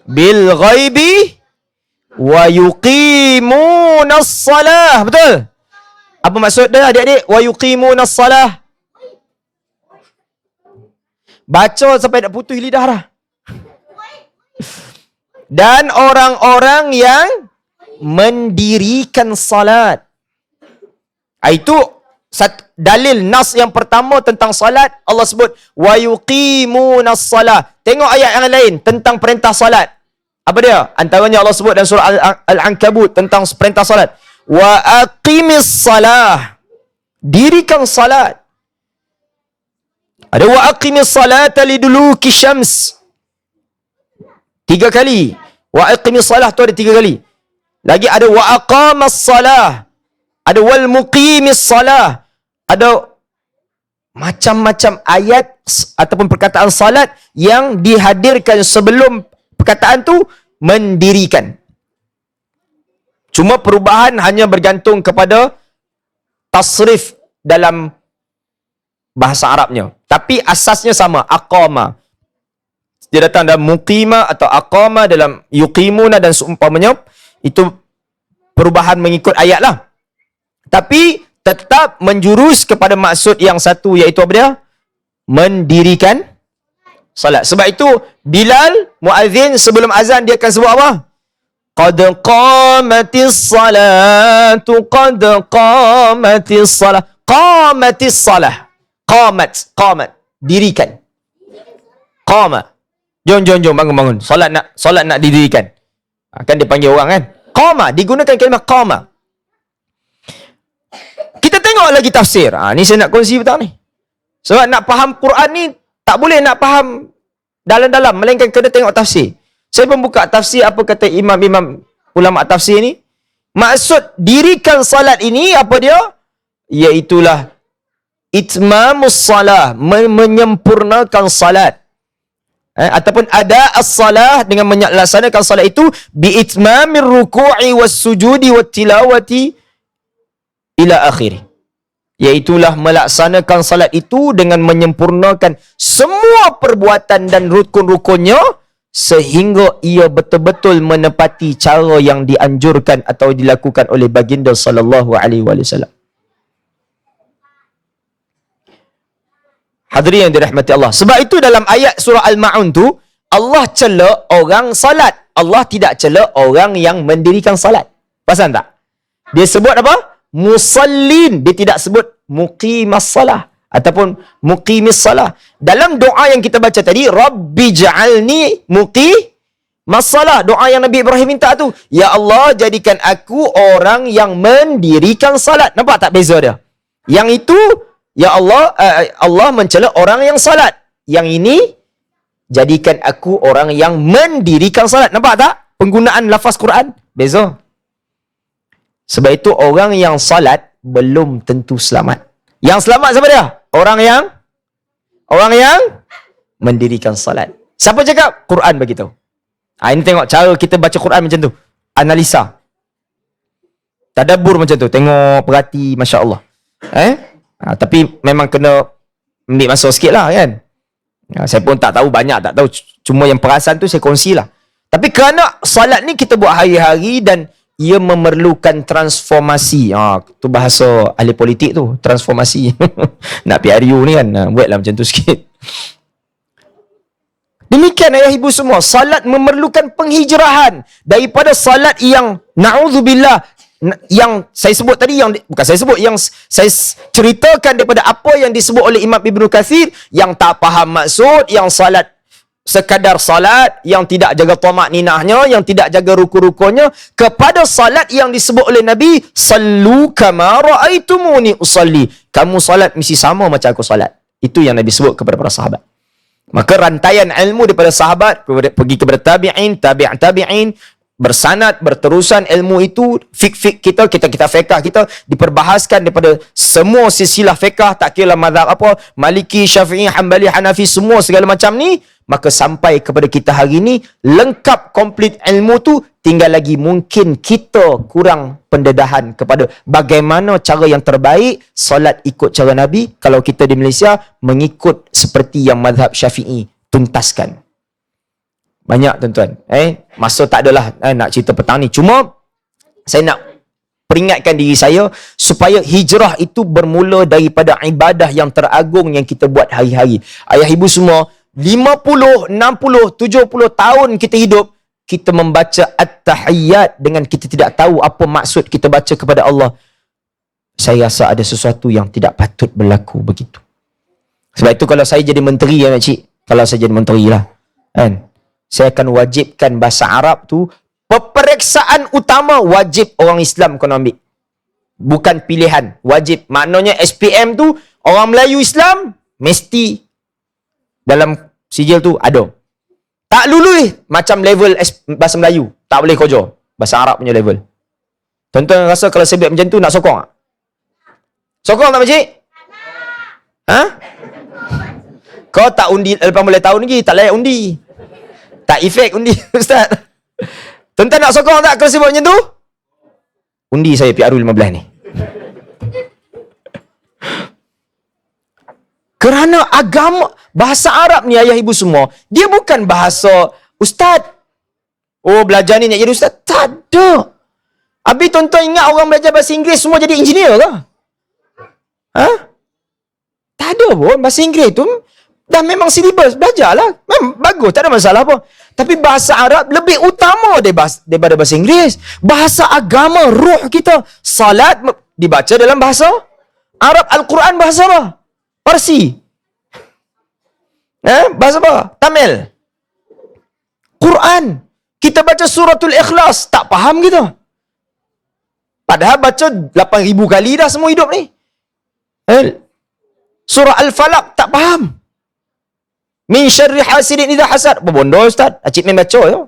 bil ghaibi wa yuqimunas salah. Betul? Apa maksud dia adik-adik? Wa yuqimunas salah. Baca sampai nak putus lidah dah. Dan orang-orang yang mendirikan salat. Itu dalil nas yang pertama tentang salat. Allah sebut wa yuqimunas salah. Tengok ayat yang lain tentang perintah salat. Apa dia? Antaranya Allah sebut dalam surah Al-Ankabut tentang perintah salat. Wa aqimis salah. Dirikan salat. Ada wa aqimis salata liduluki syams. 3 kali. Wa aqimis salah tu ada 3 kali. Lagi ada wa aqamas salah. Ada wal muqimis salah. Ada macam-macam ayat ataupun perkataan salat yang dihadirkan sebelum perkataan tu mendirikan. Cuma perubahan hanya bergantung kepada tasrif dalam bahasa Arabnya. Tapi asasnya sama, aqama. Dia datang dalam muqima atau aqama, dalam yuqimuna dan seumpamanya. Itu perubahan mengikut ayat lah. Tapi tetap menjurus kepada maksud yang satu, iaitu apa dia? Mendirikan salat. Sebab itu Bilal, muazzin, sebelum azan dia akan sebut apa? Qad qamatis salatu, qad qamatis salah. Qamatis salah. Qamat. Dirikan. Qama. Jom, bangun. Solat nak didirikan. Kan dia panggil orang kan? Qama. Digunakan kalimah qama. Kita tengok lagi tafsir. Ni saya nak kongsi petang ni. Sebab nak faham Quran ni, tak boleh nak faham dalam-dalam. Melainkan kena tengok tafsir. Saya pun buka tafsir apa kata imam-imam ulama tafsir ni. Maksud dirikan salat ini, apa dia? Iaitulah itmamus salah, menyempurnakan salat. Ataupun ada as-salah, dengan melaksanakan salat itu bi itmamir ruku'i was sujudi wat tilawati ila akhir. Iaitulah melaksanakan salat itu dengan menyempurnakan semua perbuatan dan rukun-rukunnya sehingga ia betul-betul menepati cara yang dianjurkan atau dilakukan oleh baginda sallallahu alaihi wasallam. Hadirin yang dirahmati Allah. Sebab itu dalam ayat surah Al-Ma'un tu, Allah cela orang salat. Allah tidak cela orang yang mendirikan salat. Pasal tak? Dia sebut apa? Musallin. Dia tidak sebut muqimas salah ataupun muqimis salah. Dalam doa yang kita baca tadi, Rabbi ja'alni muqimas salah. Doa yang Nabi Ibrahim minta tu. Ya Allah, jadikan aku orang yang mendirikan salat. Nampak tak beza dia? Yang itu, ya Allah, Allah mencela orang yang salat. Yang ini, jadikan aku orang yang mendirikan salat. Nampak tak? Penggunaan lafaz Quran beza. Sebab itu orang yang salat belum tentu selamat. Yang selamat siapa dia? Orang yang mendirikan salat. Siapa cakap? Quran bagi tahu. Ini tengok cara kita baca Quran macam tu. Analisa. Tadabbur macam tu. Tengok, perhati, masya-Allah. Tapi memang kena ambil masa sikit lah kan. Saya pun tak tahu, banyak tak tahu. Cuma yang perasan tu saya kongsi lah. Tapi kerana salat ni kita buat hari-hari dan ia memerlukan transformasi. Tu bahasa ahli politik tu, transformasi. Nak PRU ni kan, buatlah macam tu sikit. Demikian ayah ibu semua, salat memerlukan penghijrahan daripada salat yang na'udzubillah, yang saya sebut tadi, yang bukan saya sebut, yang saya ceritakan daripada apa yang disebut oleh Imam Ibn Kathir, yang tak faham maksud, yang salat sekadar salat, yang tidak jaga tamak ninahnya, yang tidak jaga ruku-rukunya, kepada salat yang disebut oleh Nabi, sallu kama ra'aitumuni usalli, kamu salat mesti sama macam aku salat. Itu yang Nabi sebut kepada para sahabat. Maka rantaian ilmu daripada sahabat pergi kepada tabi'in, tabi'in, bersanad, berterusan ilmu itu, fik kita fiqh kita diperbahaskan daripada semua silsilah fiqh, tak kira mazhab apa, Maliki, Syafi'i, Hanbali, Hanafi, semua segala macam ni, maka sampai kepada kita hari ni, lengkap komplit ilmu tu, tinggal lagi mungkin kita kurang pendedahan kepada bagaimana cara yang terbaik solat ikut cara Nabi. Kalau kita di Malaysia mengikut seperti yang mazhab Syafi'i tuntaskan. Banyak tuan-tuan. Masa tak adalah nak cerita petang ni. Cuma saya nak peringatkan diri saya supaya hijrah itu bermula daripada ibadah yang teragung yang kita buat hari-hari. Ayah ibu semua, 50, 60, 70 tahun kita hidup, kita membaca at-tahiyyat dengan kita tidak tahu apa maksud kita baca kepada Allah. Saya rasa ada sesuatu yang tidak patut berlaku begitu. Sebab itu kalau saya jadi menteri, ya makcik, kalau saya jadi menteri lah, kan, saya akan wajibkan bahasa Arab tu, peperiksaan utama wajib orang Islam kena ambil. Bukan pilihan, wajib. Maknanya SPM tu, orang Melayu Islam, mesti dalam sijil tu ada. Tak lulus macam level bahasa Melayu, tak boleh kerja. Bahasa Arab punya level. Tuan-tuan rasa kalau saya buat macam tu, nak sokong tak? Sokong tak makcik? Ha? Kau tak undi 18 tahun lagi, tak layak undi. Tak efek undi, Ustaz. Tuan-tuan nak sokong tak kalau saya buat macam tu? Undi saya PRU 15 ni. Kerana agama, bahasa Arab ni ayah ibu semua, dia bukan bahasa Ustaz. Oh, belajar ni nak jadi Ustaz. Tak ada. Habis tuan-tuan ingat orang belajar bahasa Inggeris semua jadi engineer ke? Ha? Tak ada pun. Bahasa Inggeris tu dah memang silibus. Belajarlah. Memang bagus. Tak ada masalah apa. Tapi bahasa Arab lebih utama daripada bahasa Inggeris. Bahasa agama, ruh kita. Salat dibaca dalam bahasa Arab. Al-Quran bahasa apa? Parsi. Bahasa apa? Tamil. Quran. Kita baca suratul Ikhlas. Tak faham kita. Padahal baca 8,000 kali dah semua hidup ni. Surah Al-Falaq. Tak faham. Min syarri hasidin idha hasad. Apa bondo Ustaz? Acik main baca ya.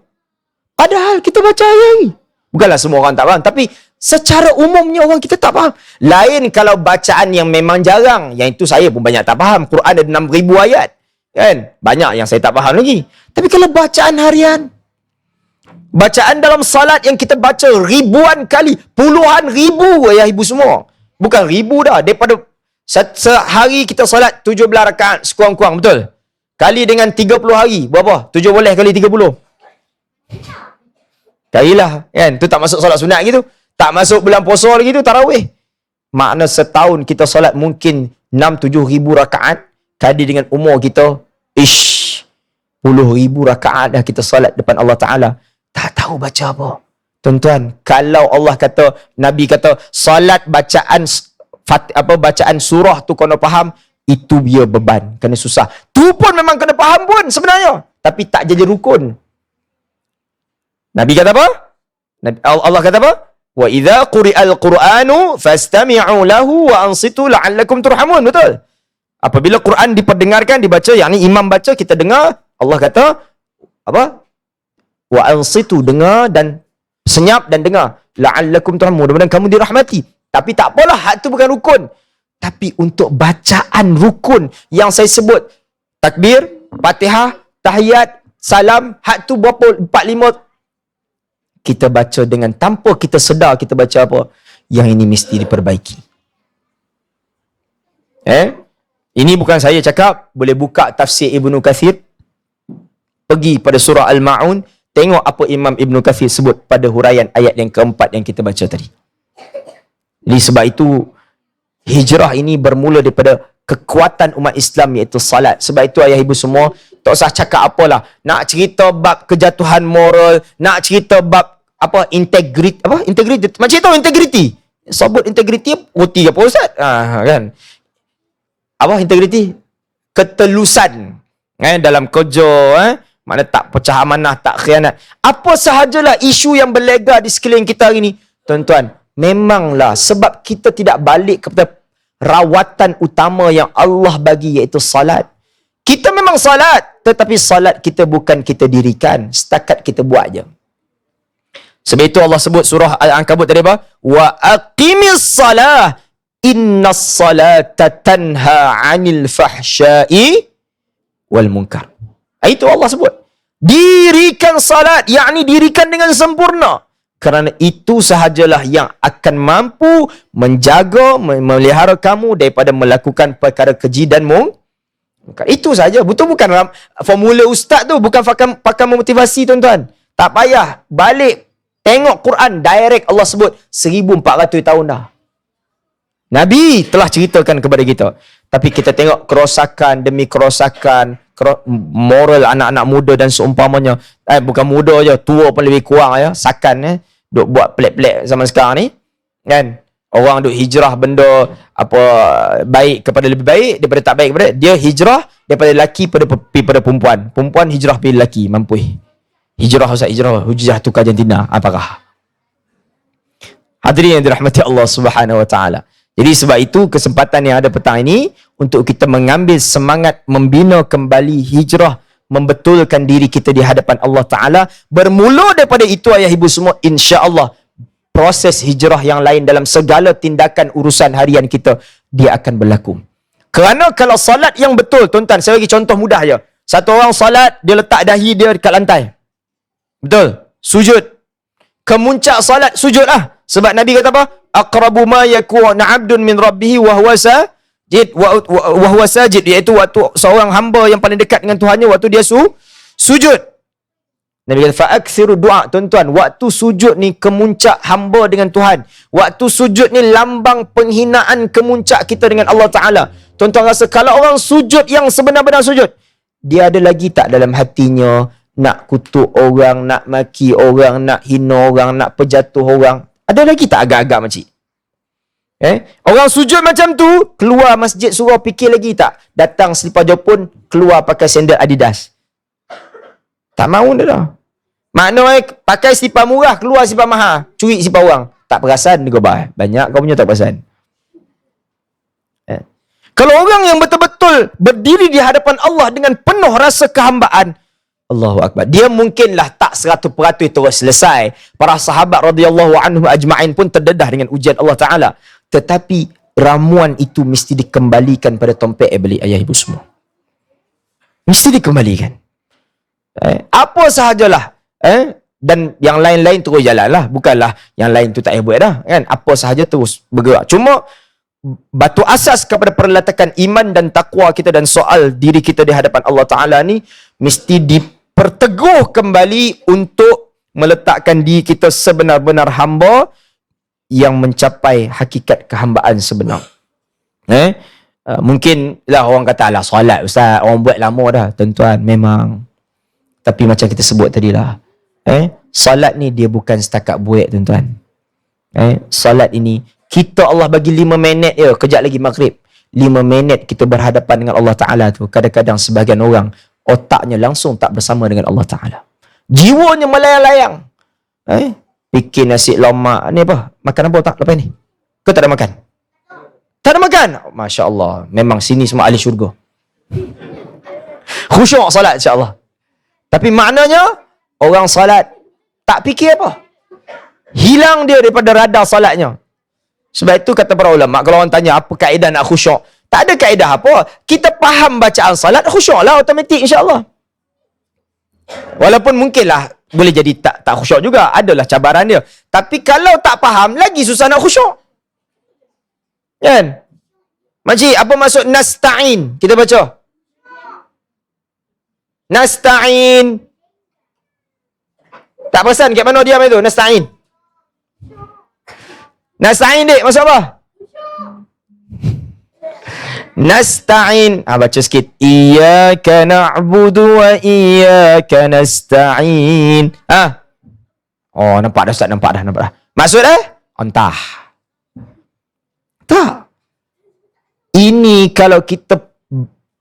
Padahal kita baca hari. Bukanlah semua orang tak faham. Tapi secara umumnya orang kita tak faham. Lain kalau bacaan yang memang jarang. Yang itu saya pun banyak tak faham. Quran ada 6,000 ayat. Kan? Banyak yang saya tak faham lagi. Tapi kalau bacaan harian, bacaan dalam salat yang kita baca ribuan kali, puluhan ribu ayah ibu semua. Bukan ribu dah. Daripada sehari kita salat 17 rakaat sekurang-kurang, betul? Kali dengan 30 hari, berapa? 17 kali 30. Kalilah, kan? Tu tak masuk solat sunat gitu. Tak masuk bulan puasa lagi tu, tarawih. Makna setahun kita solat mungkin 6-7 ribu rakaat. Kali dengan umur kita, 10,000 rakaat dah kita solat depan Allah Ta'ala. Tak tahu baca apa. Tuan-tuan, kalau Allah kata, Nabi kata, solat bacaan bacaan surah tu kena faham, itu dia beban, kena susah. Tu pun memang kena faham pun sebenarnya. Tapi tak jadi rukun. Nabi kata apa? Allah kata apa? Wa idza quri'al Qur'anu fastami'u lahu wa ansitu la'allakum turhamun. Betul? Apabila Quran diperdengarkan, dibaca, yakni imam baca, kita dengar, Allah kata apa? Wa ansitu, dengar dan senyap dan dengar. La'allakum turhamun. Mudah-mudahan kamu dirahmati. Tapi tak apalah, hak tu bukan rukun. Tapi untuk bacaan rukun yang saya sebut, takbir, Fatihah, tahiyat, salam, hak tu berapa? 4-5 kita baca dengan tanpa kita sedar kita baca apa. Yang ini mesti diperbaiki. Ini bukan saya cakap. Boleh buka tafsir Ibn Kathir. Pergi pada surah Al-Ma'un. Tengok apa Imam Ibn Kathir sebut pada huraian ayat yang keempat yang kita baca tadi. Jadi sebab itu, hijrah ini bermula daripada kekuatan umat Islam, iaitu salat. Sebab itu ayah ibu semua, tak usah cakap apalah. Nak cerita bab kejatuhan moral, nak cerita bab apa integriti, macam tahu integriti. Sebut integriti roti apa ustaz? Kan. Apa integriti? Ketelusan. Dalam kerja, mana tak pecah amanah, tak khianat. Apa sahajalah isu yang berlega di sekeliling kita hari ini, tuan-tuan, memanglah sebab kita tidak balik kepada rawatan utama yang Allah bagi, iaitu salat. Kita memang salat, tetapi salat kita bukan kita dirikan, setakat kita buat je. Sebab itu Allah sebut surah Al-Ankabut tadi apa? Wa aqimis salah, innas salata tanha 'anil fahsya'i wal munkar. Itu Allah sebut. Dirikan salat, yakni dirikan dengan sempurna. Kerana itu sahajalah yang akan mampu menjaga, memelihara kamu daripada melakukan perkara keji dan mungkar. Itu saja. Betul bukan formula ustaz tu, bukan pakai memotivasi tuan-tuan. Tak payah balik tengok Quran direct, Allah sebut 1400 tahun dah. Nabi telah ceritakan kepada kita. Tapi kita tengok kerosakan demi kerosakan, moral anak-anak muda dan seumpamanya. Bukan muda je, tua pun lebih kurang ya. Sakan duk buat pelik-pelik zaman sekarang ni. Kan? Orang duk hijrah benda apa baik kepada lebih baik daripada tak baik kepada dia, hijrah daripada lelaki pada perempuan. Perempuan hijrah pada lelaki, mampu. Hijrah ustaz, hijrah hujjah tu Argentina. Apakah? Hadirin yang dirahmati Allah Subhanahu wa taala. Jadi sebab itu kesempatan yang ada petang ini untuk kita mengambil semangat membina kembali hijrah, membetulkan diri kita di hadapan Allah Ta'ala. Bermula daripada itu ayah ibu semua, insya-Allah proses hijrah yang lain dalam segala tindakan urusan harian kita, dia akan berlaku. Kerana kalau salat yang betul, tuan-tuan, saya bagi contoh mudah je. Satu orang salat, dia letak dahi dia dekat lantai. Betul? Sujud. Kemuncak salat, sujud lah. Sebab Nabi kata apa? Aqrabu ma yakunu 'abdun min rabbih wa huwa sajid, wa huwa sajid, iaitu waktu seorang hamba yang paling dekat dengan Tuhannya waktu dia sujud. Nabi kata fa'aksiru du'a. Tuan-tuan, waktu sujud ni kemuncak hamba dengan Tuhan. Waktu sujud ni lambang penghinaan kemuncak kita dengan Allah Ta'ala. Tuan-tuan rasa kalau orang sujud yang sebenar-benar sujud, dia ada lagi tak dalam hatinya nak kutuk orang, nak maki orang, nak hina orang, nak pejatuh orang? Ada lagi tak agak-agak makcik? Orang sujud macam tu, keluar masjid surau, fikir lagi tak? Datang selipar jepun, keluar pakai sandal Adidas. Tak mahu dia dah. Maknanya pakai selipar murah, keluar selipar mahal. Curi selipar orang. Tak perasan dia gobah. Banyak kau punya tak perasan. Kalau orang yang betul-betul berdiri di hadapan Allah dengan penuh rasa kehambaan, Allahu Akbar, dia mungkinlah tak 100% terus selesai. Para sahabat radhiyallahu anhum ajma'in pun terdedah dengan ujian Allah Ta'ala. Tetapi ramuan itu mesti dikembalikan pada tompek beli ayah ibu semua. Mesti dikembalikan. Apa sahajalah. Dan yang lain-lain terus jalanlah. Bukanlah yang lain tu tak payah buat dah. Kan? Apa sahaja terus bergerak. Cuma batu asas kepada perletakan iman dan takwa kita dan soal diri kita di hadapan Allah Ta'ala ni mesti diperteguh kembali untuk meletakkan diri kita sebenar-benar hamba yang mencapai hakikat kehambaan sebenar. Mungkin lah orang kata lah solat ustaz, orang buat lama dah. Tuan-tuan, memang. Tapi macam kita sebut tadi lah, solat ni dia bukan setakat buat tuan-tuan. Solat ini kita Allah bagi 5 minit je, kejap lagi maghrib. 5 minit kita berhadapan dengan Allah Ta'ala tu. Kadang-kadang sebahagian orang otaknya langsung tak bersama dengan Allah Ta'ala. Jiwanya melayang-layang. Fikir nasi lemak ni apa? Makan apa tak lepas ni? Kau tak ada makan? Tak ada makan? Masya Allah. Memang sini semua ahli syurga. Khusyuk salat insya-Allah. Tapi maknanya orang salat tak fikir apa? Hilang dia daripada radar salatnya. Sebab itu kata para ulama, kalau orang tanya apa kaedah nak khusyuk, tak ada kaedah apa. Kita faham bacaan salat, khusyuklah automatik insya-Allah. Walaupun mungkinlah boleh jadi tak khusyuk juga, adalah cabaran dia. Tapi kalau tak faham, lagi susah nak khusyuk. Kan? Makcik, apa maksud nasta'in? Kita baca. Nasta'in. Tak perasan kat mana diam itu? Nasta'in. Nasta'in dik, maksud apa? Nasta'in. Baca sikit. Iyyaka na'budu wa iyyaka nasta'in. Oh, nampak dah Ustaz, nampak dah. Maksud entah. Tak. Ini kalau kita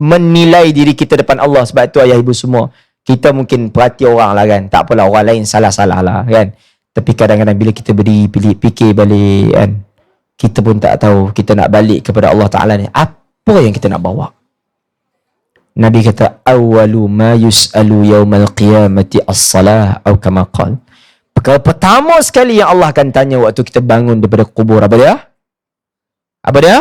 menilai diri kita depan Allah, sebab itu ayah ibu semua, kita mungkin perhati orang lah kan, tak apalah orang lain salah-salah lah kan, tapi kadang-kadang bila kita beri fikir balik kan, kita pun tak tahu kita nak balik kepada Allah Ta'ala ni, apa yang kita nak bawa. Nabi kata, awwalu ma yus'alu yawmal qiyamati as-salah, atau kama qal. Perkara pertama sekali yang Allah akan tanya waktu kita bangun daripada kubur, apa dia? Apa dia?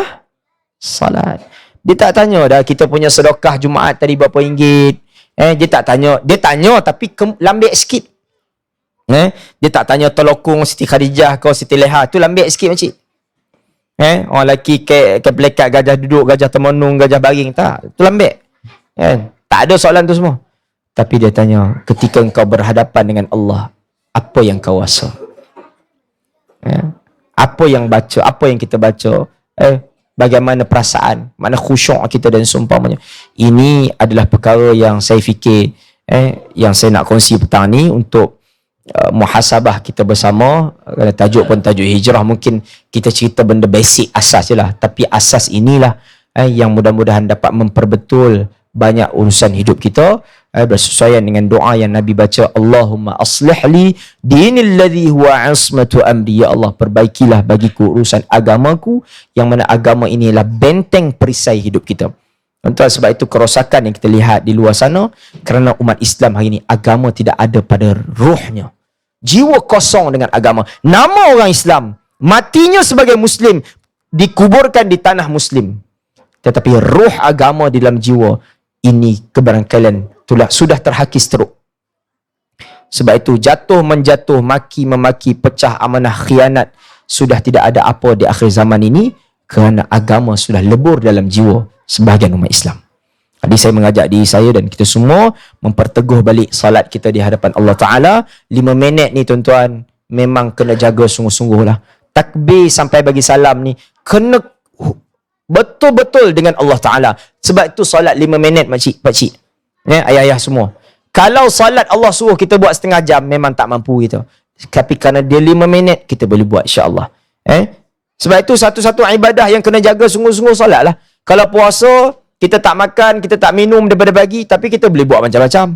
Salat. Dia tak tanya dah kita punya sedekah Jumaat tadi berapa ringgit. Dia tak tanya. Dia tanya tapi lambik sikit. Dia tak tanya telokong Siti Khadijah kau Siti Leha. Tu lambik sikit makcik. Orang lelaki ke pelekat gajah duduk, gajah termenung, gajah baring. Tak. Tu lambik. Tak ada soalan tu semua. Tapi dia tanya, ketika engkau berhadapan dengan Allah, apa yang kau rasa? Apa yang baca? Apa yang kita baca? Bagaimana perasaan, mana khusyuk kita dan seumpamanya. Ini adalah perkara yang saya fikir yang saya nak kongsi petang ni untuk muhasabah kita bersama. Tajuk pun tajuk hijrah, mungkin kita cerita benda basic asas je lah, tapi asas inilah yang mudah-mudahan dapat memperbetul banyak urusan hidup kita, bersesuaian dengan doa yang Nabi baca, Allahumma aslih li dinil ladzi huwa ismatu amri. Ya Allah, perbaikilah bagiku urusan agamaku, yang mana agama ini adalah benteng perisai hidup kita. Tuan, sebab itu kerosakan yang kita lihat di luar sana, kerana umat Islam hari ini agama tidak ada pada ruhnya. Jiwa kosong dengan agama. Nama orang Islam, matinya sebagai Muslim, dikuburkan di tanah Muslim, tetapi ruh agama di dalam jiwa ini kebarangkalian sudah terhakis teruk. Sebab itu jatuh menjatuh, maki memaki, pecah amanah, khianat sudah tidak ada apa di akhir zaman ini, kerana agama sudah lebur dalam jiwa sebahagian umat Islam. Jadi saya mengajak diri saya dan kita semua memperteguh balik salat kita di hadapan Allah Ta'ala. 5 minit ni tuan-tuan memang kena jaga sungguh-sungguh lah. Takbir sampai bagi salam ni kena betul-betul dengan Allah Ta'ala. Sebab itu salat 5 minit pakcik, ayah-ayah semua. Kalau salat Allah suruh kita buat setengah jam, memang tak mampu kita. Tapi kerana dia 5 minit, kita boleh buat insya-Allah. Sebab itu satu-satu ibadah yang kena jaga sungguh-sungguh salat lah. Kalau puasa, kita tak makan, kita tak minum daripada pagi, tapi kita boleh buat macam-macam.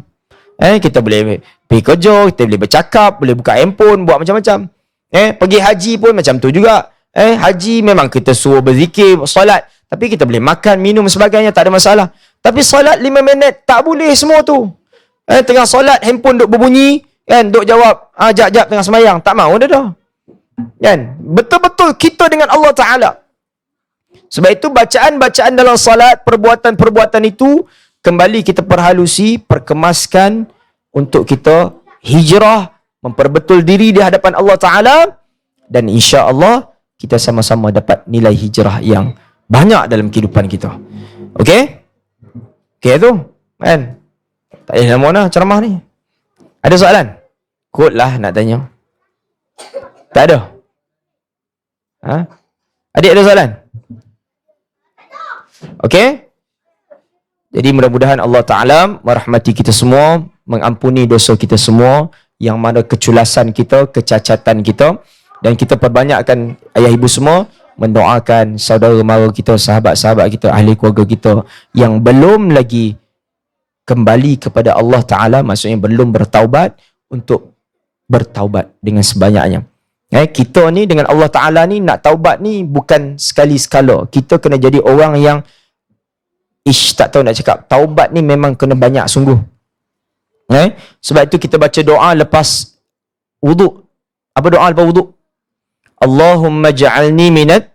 Kita boleh pergi kerja, kita boleh bercakap, boleh buka handphone, buat macam-macam. Pergi haji pun macam tu juga. Haji memang kita suruh berzikir, solat, tapi kita boleh makan, minum sebagainya, tak ada masalah. Tapi solat 5 minit, tak boleh semua tu. Tengah solat, handphone duk berbunyi, kan, duk jawab, jap-jap tengah semayang, tak mahu dah. Kan? Betul-betul kita dengan Allah Ta'ala. Sebab itu bacaan-bacaan dalam solat, perbuatan-perbuatan itu, kembali kita perhalusi, perkemaskan untuk kita hijrah, memperbetul diri di hadapan Allah Ta'ala, dan insya-Allah kita sama-sama dapat nilai hijrah yang banyak dalam kehidupan kita. Okey? Okey tu, kan? Tak payah lama dah ceramah ni. Ada soalan? Kot lah nak tanya. Tak ada? Adik ada soalan? Okey? Jadi mudah-mudahan Allah Ta'ala merahmati kita semua, mengampuni dosa kita semua, yang mana keculasan kita, kecacatan kita, dan kita perbanyakkan ayah ibu semua mendoakan saudara mara kita, sahabat-sahabat kita, ahli keluarga kita yang belum lagi kembali kepada Allah Ta'ala, maksudnya belum bertaubat, untuk bertaubat dengan sebanyaknya. Kita ni dengan Allah Ta'ala ni nak taubat ni bukan sekali-sekala. Kita kena jadi orang yang tak tahu nak cakap, taubat ni memang kena banyak sungguh. Sebab itu kita baca doa lepas wuduk. Apa doa lepas wuduk? Allahumma ja'alni minat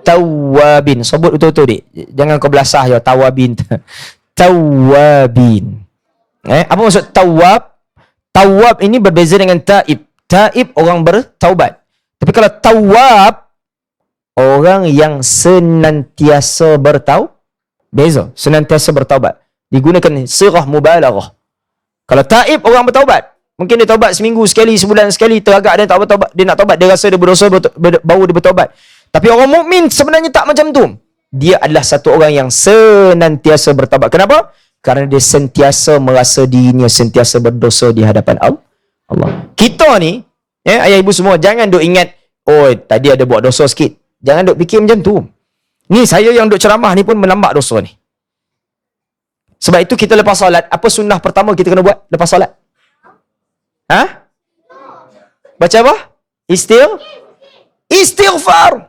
tawabin. Sebut betul-betul dik. Jangan kau belasah ya, tawabin. Tawabin. Apa maksud tawab? Tawab ini berbeza dengan taib. Taib orang bertaubat. Tapi kalau tawab, orang yang senantiasa beza. Senantiasa bertaubat. Digunakan sirah mubalaghah. Kalau taib orang bertaubat, Mungkin dia taubat seminggu sekali, sebulan sekali, teragak dia tak bertaubat, dia nak taubat, dia rasa dia berdosa, baru dia bertaubat. Tapi orang mukmin sebenarnya tak macam tu. Dia adalah satu orang yang senantiasa bertaubat. Kenapa? Karena dia sentiasa merasa dirinya sentiasa berdosa di hadapan Allah. Kita ni, ayah ibu semua, jangan duk ingat, oh tadi ada buat dosa sikit. Jangan duk fikir macam tu. Ni saya yang duk ceramah ni pun menambah dosa ni. Sebab itu kita lepas solat, apa sunnah pertama kita kena buat lepas solat? Baca apa? Istighfar.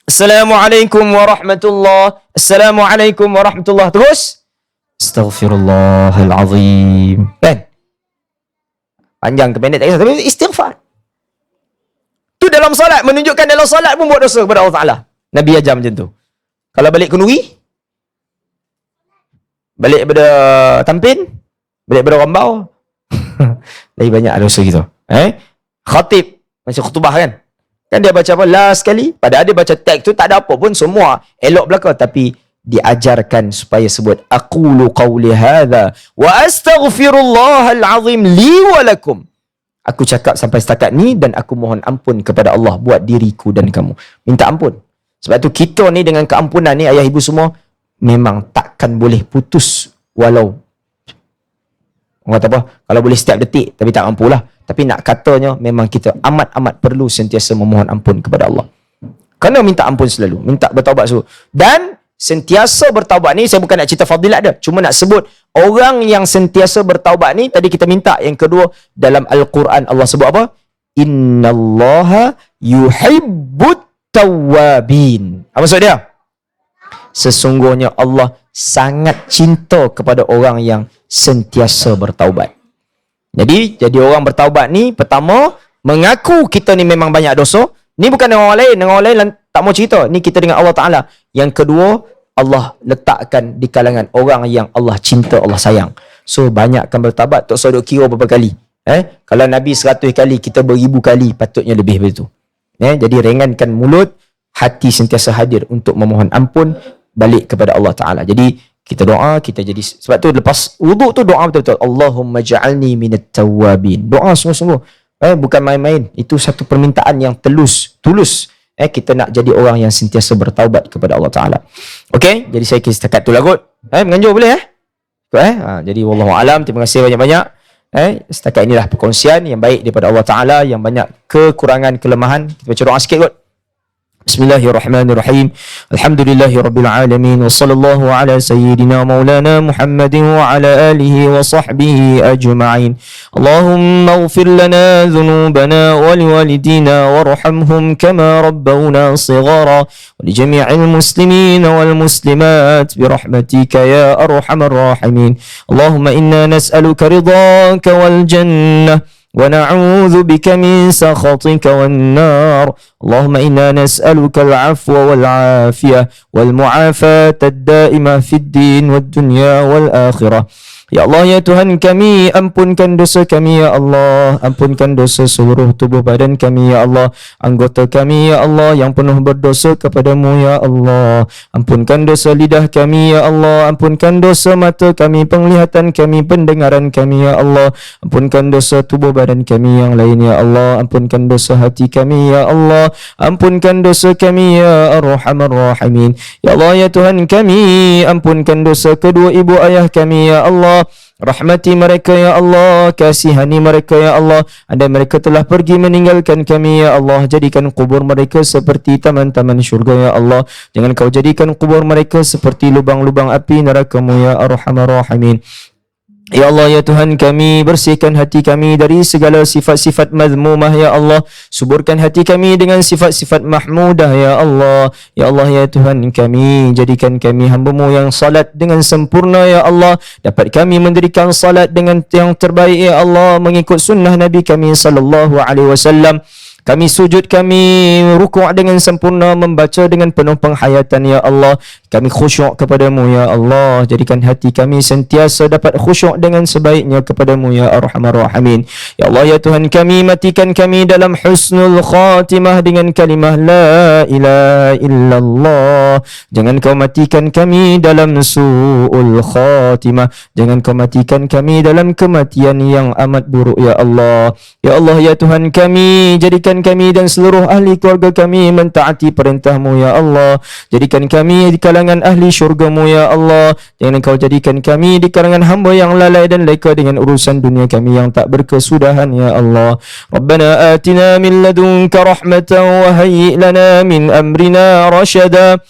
Assalamualaikum warahmatullahi. Assalamualaikum warahmatullahi. Terus Astaghfirullahalazim. Kan? Panjang ke pendek tak kisah, tapi istighfar. Tu dalam solat, menunjukkan dalam solat pun buat dosa kepada Allah Ta'ala. Nabi ajar macam tu. Kalau balik kenduri, balik daripada tampin, balik daripada rambau, lagi banyak dosa gitu. Khatib, macam khutbah kan? Kan dia baca apa? Last sekali, padahal dia baca teks tu tak ada apa pun, semua elok belaka, tapi diajarkan supaya sebut aqulu qawli hadha wa astaghfirullahal azim li wa lakum. Aku cakap sampai setakat ni dan aku mohon ampun kepada Allah buat diriku dan kamu. Minta ampun. Sebab tu kita ni dengan keampunan ni, ayah ibu semua, memang takkan boleh putus. Walau orang kata apa, kalau boleh setiap detik, tapi tak mampulah. Tapi nak katanya memang kita amat-amat perlu sentiasa memohon ampun kepada Allah. Kena minta ampun selalu, minta bertaubat selalu. Dan sentiasa bertaubat ni, saya bukan nak cerita fadilat dia, cuma nak sebut orang yang sentiasa bertaubat ni, tadi kita minta yang kedua, dalam Al-Quran Allah sebut apa? Innallaha yuhibbut tawwabin. Apa maksud dia? Sesungguhnya Allah sangat cinta kepada orang yang sentiasa bertaubat. Jadi orang bertaubat ni, pertama, mengaku kita ni memang banyak dosa. Ni bukan dengan orang lain tak mau cerita. Ni kita dengan Allah Ta'ala. Yang kedua, Allah letakkan di kalangan orang yang Allah cinta, Allah sayang. So, banyakkan bertaubat. Tak usah duk kira berapa kali. Kalau Nabi 100 kali, kita beribu kali, patutnya lebih begitu. Jadi, ringankan mulut, hati sentiasa hadir untuk memohon ampun balik kepada Allah Ta'ala. Jadi, kita doa, kita jadi, sebab tu lepas wuduk tu doa betul-betul. Allahumma ja'alni minat tawwabin. Doa sungguh-sungguh. Bukan main-main. Itu satu permintaan yang tulus. Kita nak jadi orang yang sentiasa bertaubat kepada Allah Ta'ala. Okey, jadi saya kisah setakat tu lah kot. Menganjur boleh jadi wallahualam, terima kasih banyak-banyak. Setakat inilah perkongsian yang baik daripada Allah Ta'ala, yang banyak kekurangan, kelemahan. Kita baca doa sikit kot. Bismillahirrahmanirrahim. Alhamdulillahirabbil alamin, wassallallahu ala sayyidina maulana Muhammadin wa ala alihi wa sahbihi ajma'in. Allahumma ighfir lana dhunubana wa liwalidina warhamhum kama rabbawna shighara wa li jami'il muslimin wal muslimat birahmatika ya arhamar rahimin. Allahumma inna nas'aluka ridhaka wal jannah ونعوذ بك من سخطك والنار. اللهم إنا نسألك العفو والعافية والمعافاة الدائمة في الدين والدنيا والآخرة. Ya Allah, ya Tuhan kami, ampunkan dosa kami ya Allah, ampunkan dosa seluruh tubuh badan kami ya Allah, anggota kami ya Allah yang penuh berdosa kepadamu ya Allah, ampunkan dosa lidah kami ya Allah, ampunkan dosa mata kami, penglihatan kami, pendengaran kami ya Allah, ampunkan dosa tubuh badan kami yang lain ya Allah, ampunkan dosa hati kami ya Allah, ampunkan dosa kami ya Arhamar Rahimin. Ya Allah, ya Tuhan kami, ampunkan dosa kedua ibu ayah kami ya Allah, rahmati mereka ya Allah, kasihani mereka ya Allah. Andai mereka telah pergi meninggalkan kami ya Allah, jadikan kubur mereka seperti taman-taman syurga ya Allah. Jangan kau jadikan kubur mereka seperti lubang-lubang api neraka-Mu ya Arhamar Rahimin. Ya Allah, ya Tuhan kami, bersihkan hati kami dari segala sifat-sifat mazmumah ya Allah, suburkan hati kami dengan sifat-sifat mahmudah ya Allah. Ya Allah, ya Tuhan kami, jadikan kami hamba-Mu yang salat dengan sempurna ya Allah, dapat kami mendirikan salat dengan yang terbaik ya Allah, mengikut sunnah Nabi kami sallallahu alaihi wasallam. Kami sujud, kami rukuk dengan sempurna, membaca dengan penuh penghayatan ya Allah. Kami khusyuk kepadamu ya Allah. Jadikan hati kami sentiasa dapat khusyuk dengan sebaiknya kepadamu ya Arhamar Rahimin. Ya Allah ya Tuhan kami, matikan kami dalam husnul khatimah dengan kalimah la ilaha illallah. Jangan kau matikan kami dalam su'ul khatimah. Jangan kau matikan kami dalam kematian yang amat buruk ya Allah. Ya Allah ya Tuhan kami, jadikan kami dan seluruh ahli keluarga kami mentaati perintahmu ya Allah. Jadikan kami di kalangan ahli syurgamu ya Allah. Jangan kau jadikan kami di kalangan hamba yang lalai dan leka dengan urusan dunia kami yang tak berkesudahan ya Allah. Rabbana atina min ladunka rahmatan wa hayyi lana min amrina rashada.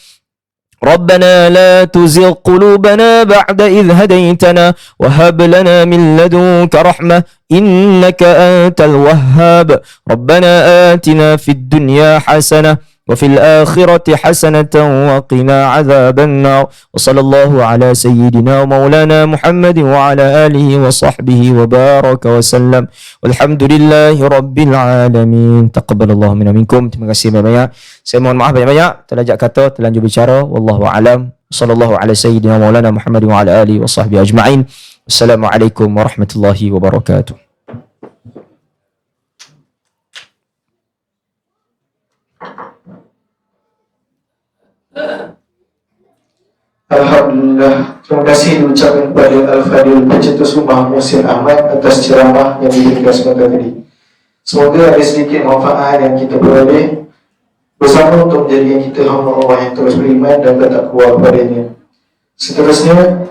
ربنا لا تزغ قلوبنا بعد إذ هديتنا وهب لنا من لدنك رحمة إنك أنت الوهاب ربنا آتنا في الدنيا حسنة وفي الآخرة حسنة وقنا عذاب النار وصلى الله على سيدنا ومولانا محمد وعلى آله وصحبه وبارك وسلم والحمد لله رب العالمين. تقبل الله منا منكم. Terima kasih banyak. Saya mohon maaf banyak-banyak terlajak kata, terlanjur bicara. Wallahu a'lam. Sallallahu ala sayyidina maulana Muhammad wa ala alihi wa sahbihi ajma'in. Wassalamualaikum warahmatullahi wabarakatuh. Alhamdulillah, terima kasih diucapkan kepada Al-Fadil Pencetus Rumah Muhsin Ahmad atas ceramah yang diberikan sebentar tadi. Semoga ada sedikit manfaat yang kita peroleh bersama untuk menjadikan kita hamba Allah yang terus beriman dan bertakwa kepadanya. Seterusnya,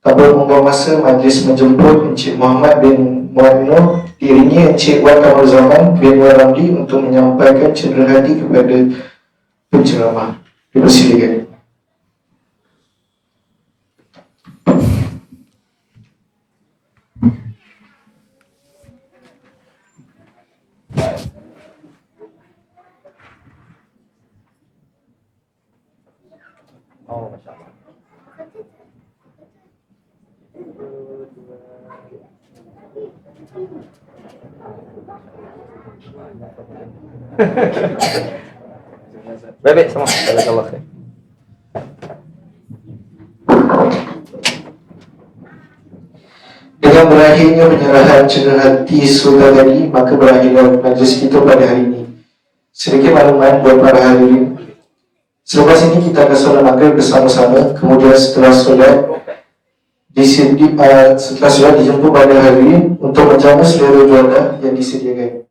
tanpa membuang masa, majlis menjemput Encik Muhammad bin Muhammad dirinya Encik Wan Kamal Zaman bin Waramli untuk menyampaikan cenderan hati kepada penceramah. Dipersilakan. Oh, Masya Allah. Baik, sama. Jazakallah khair. Dengan berakhirnya penyerahan cenderan hati Sultan tadi, maka berakhirlah majlis kita pada hari ini. Sedikit maklumat buat para hadirin. Selepas ini kita akan solat maghrib bersama-sama. Kemudian setelah solat dijemput pada hadirin untuk menjamu selera jualan yang disediakan.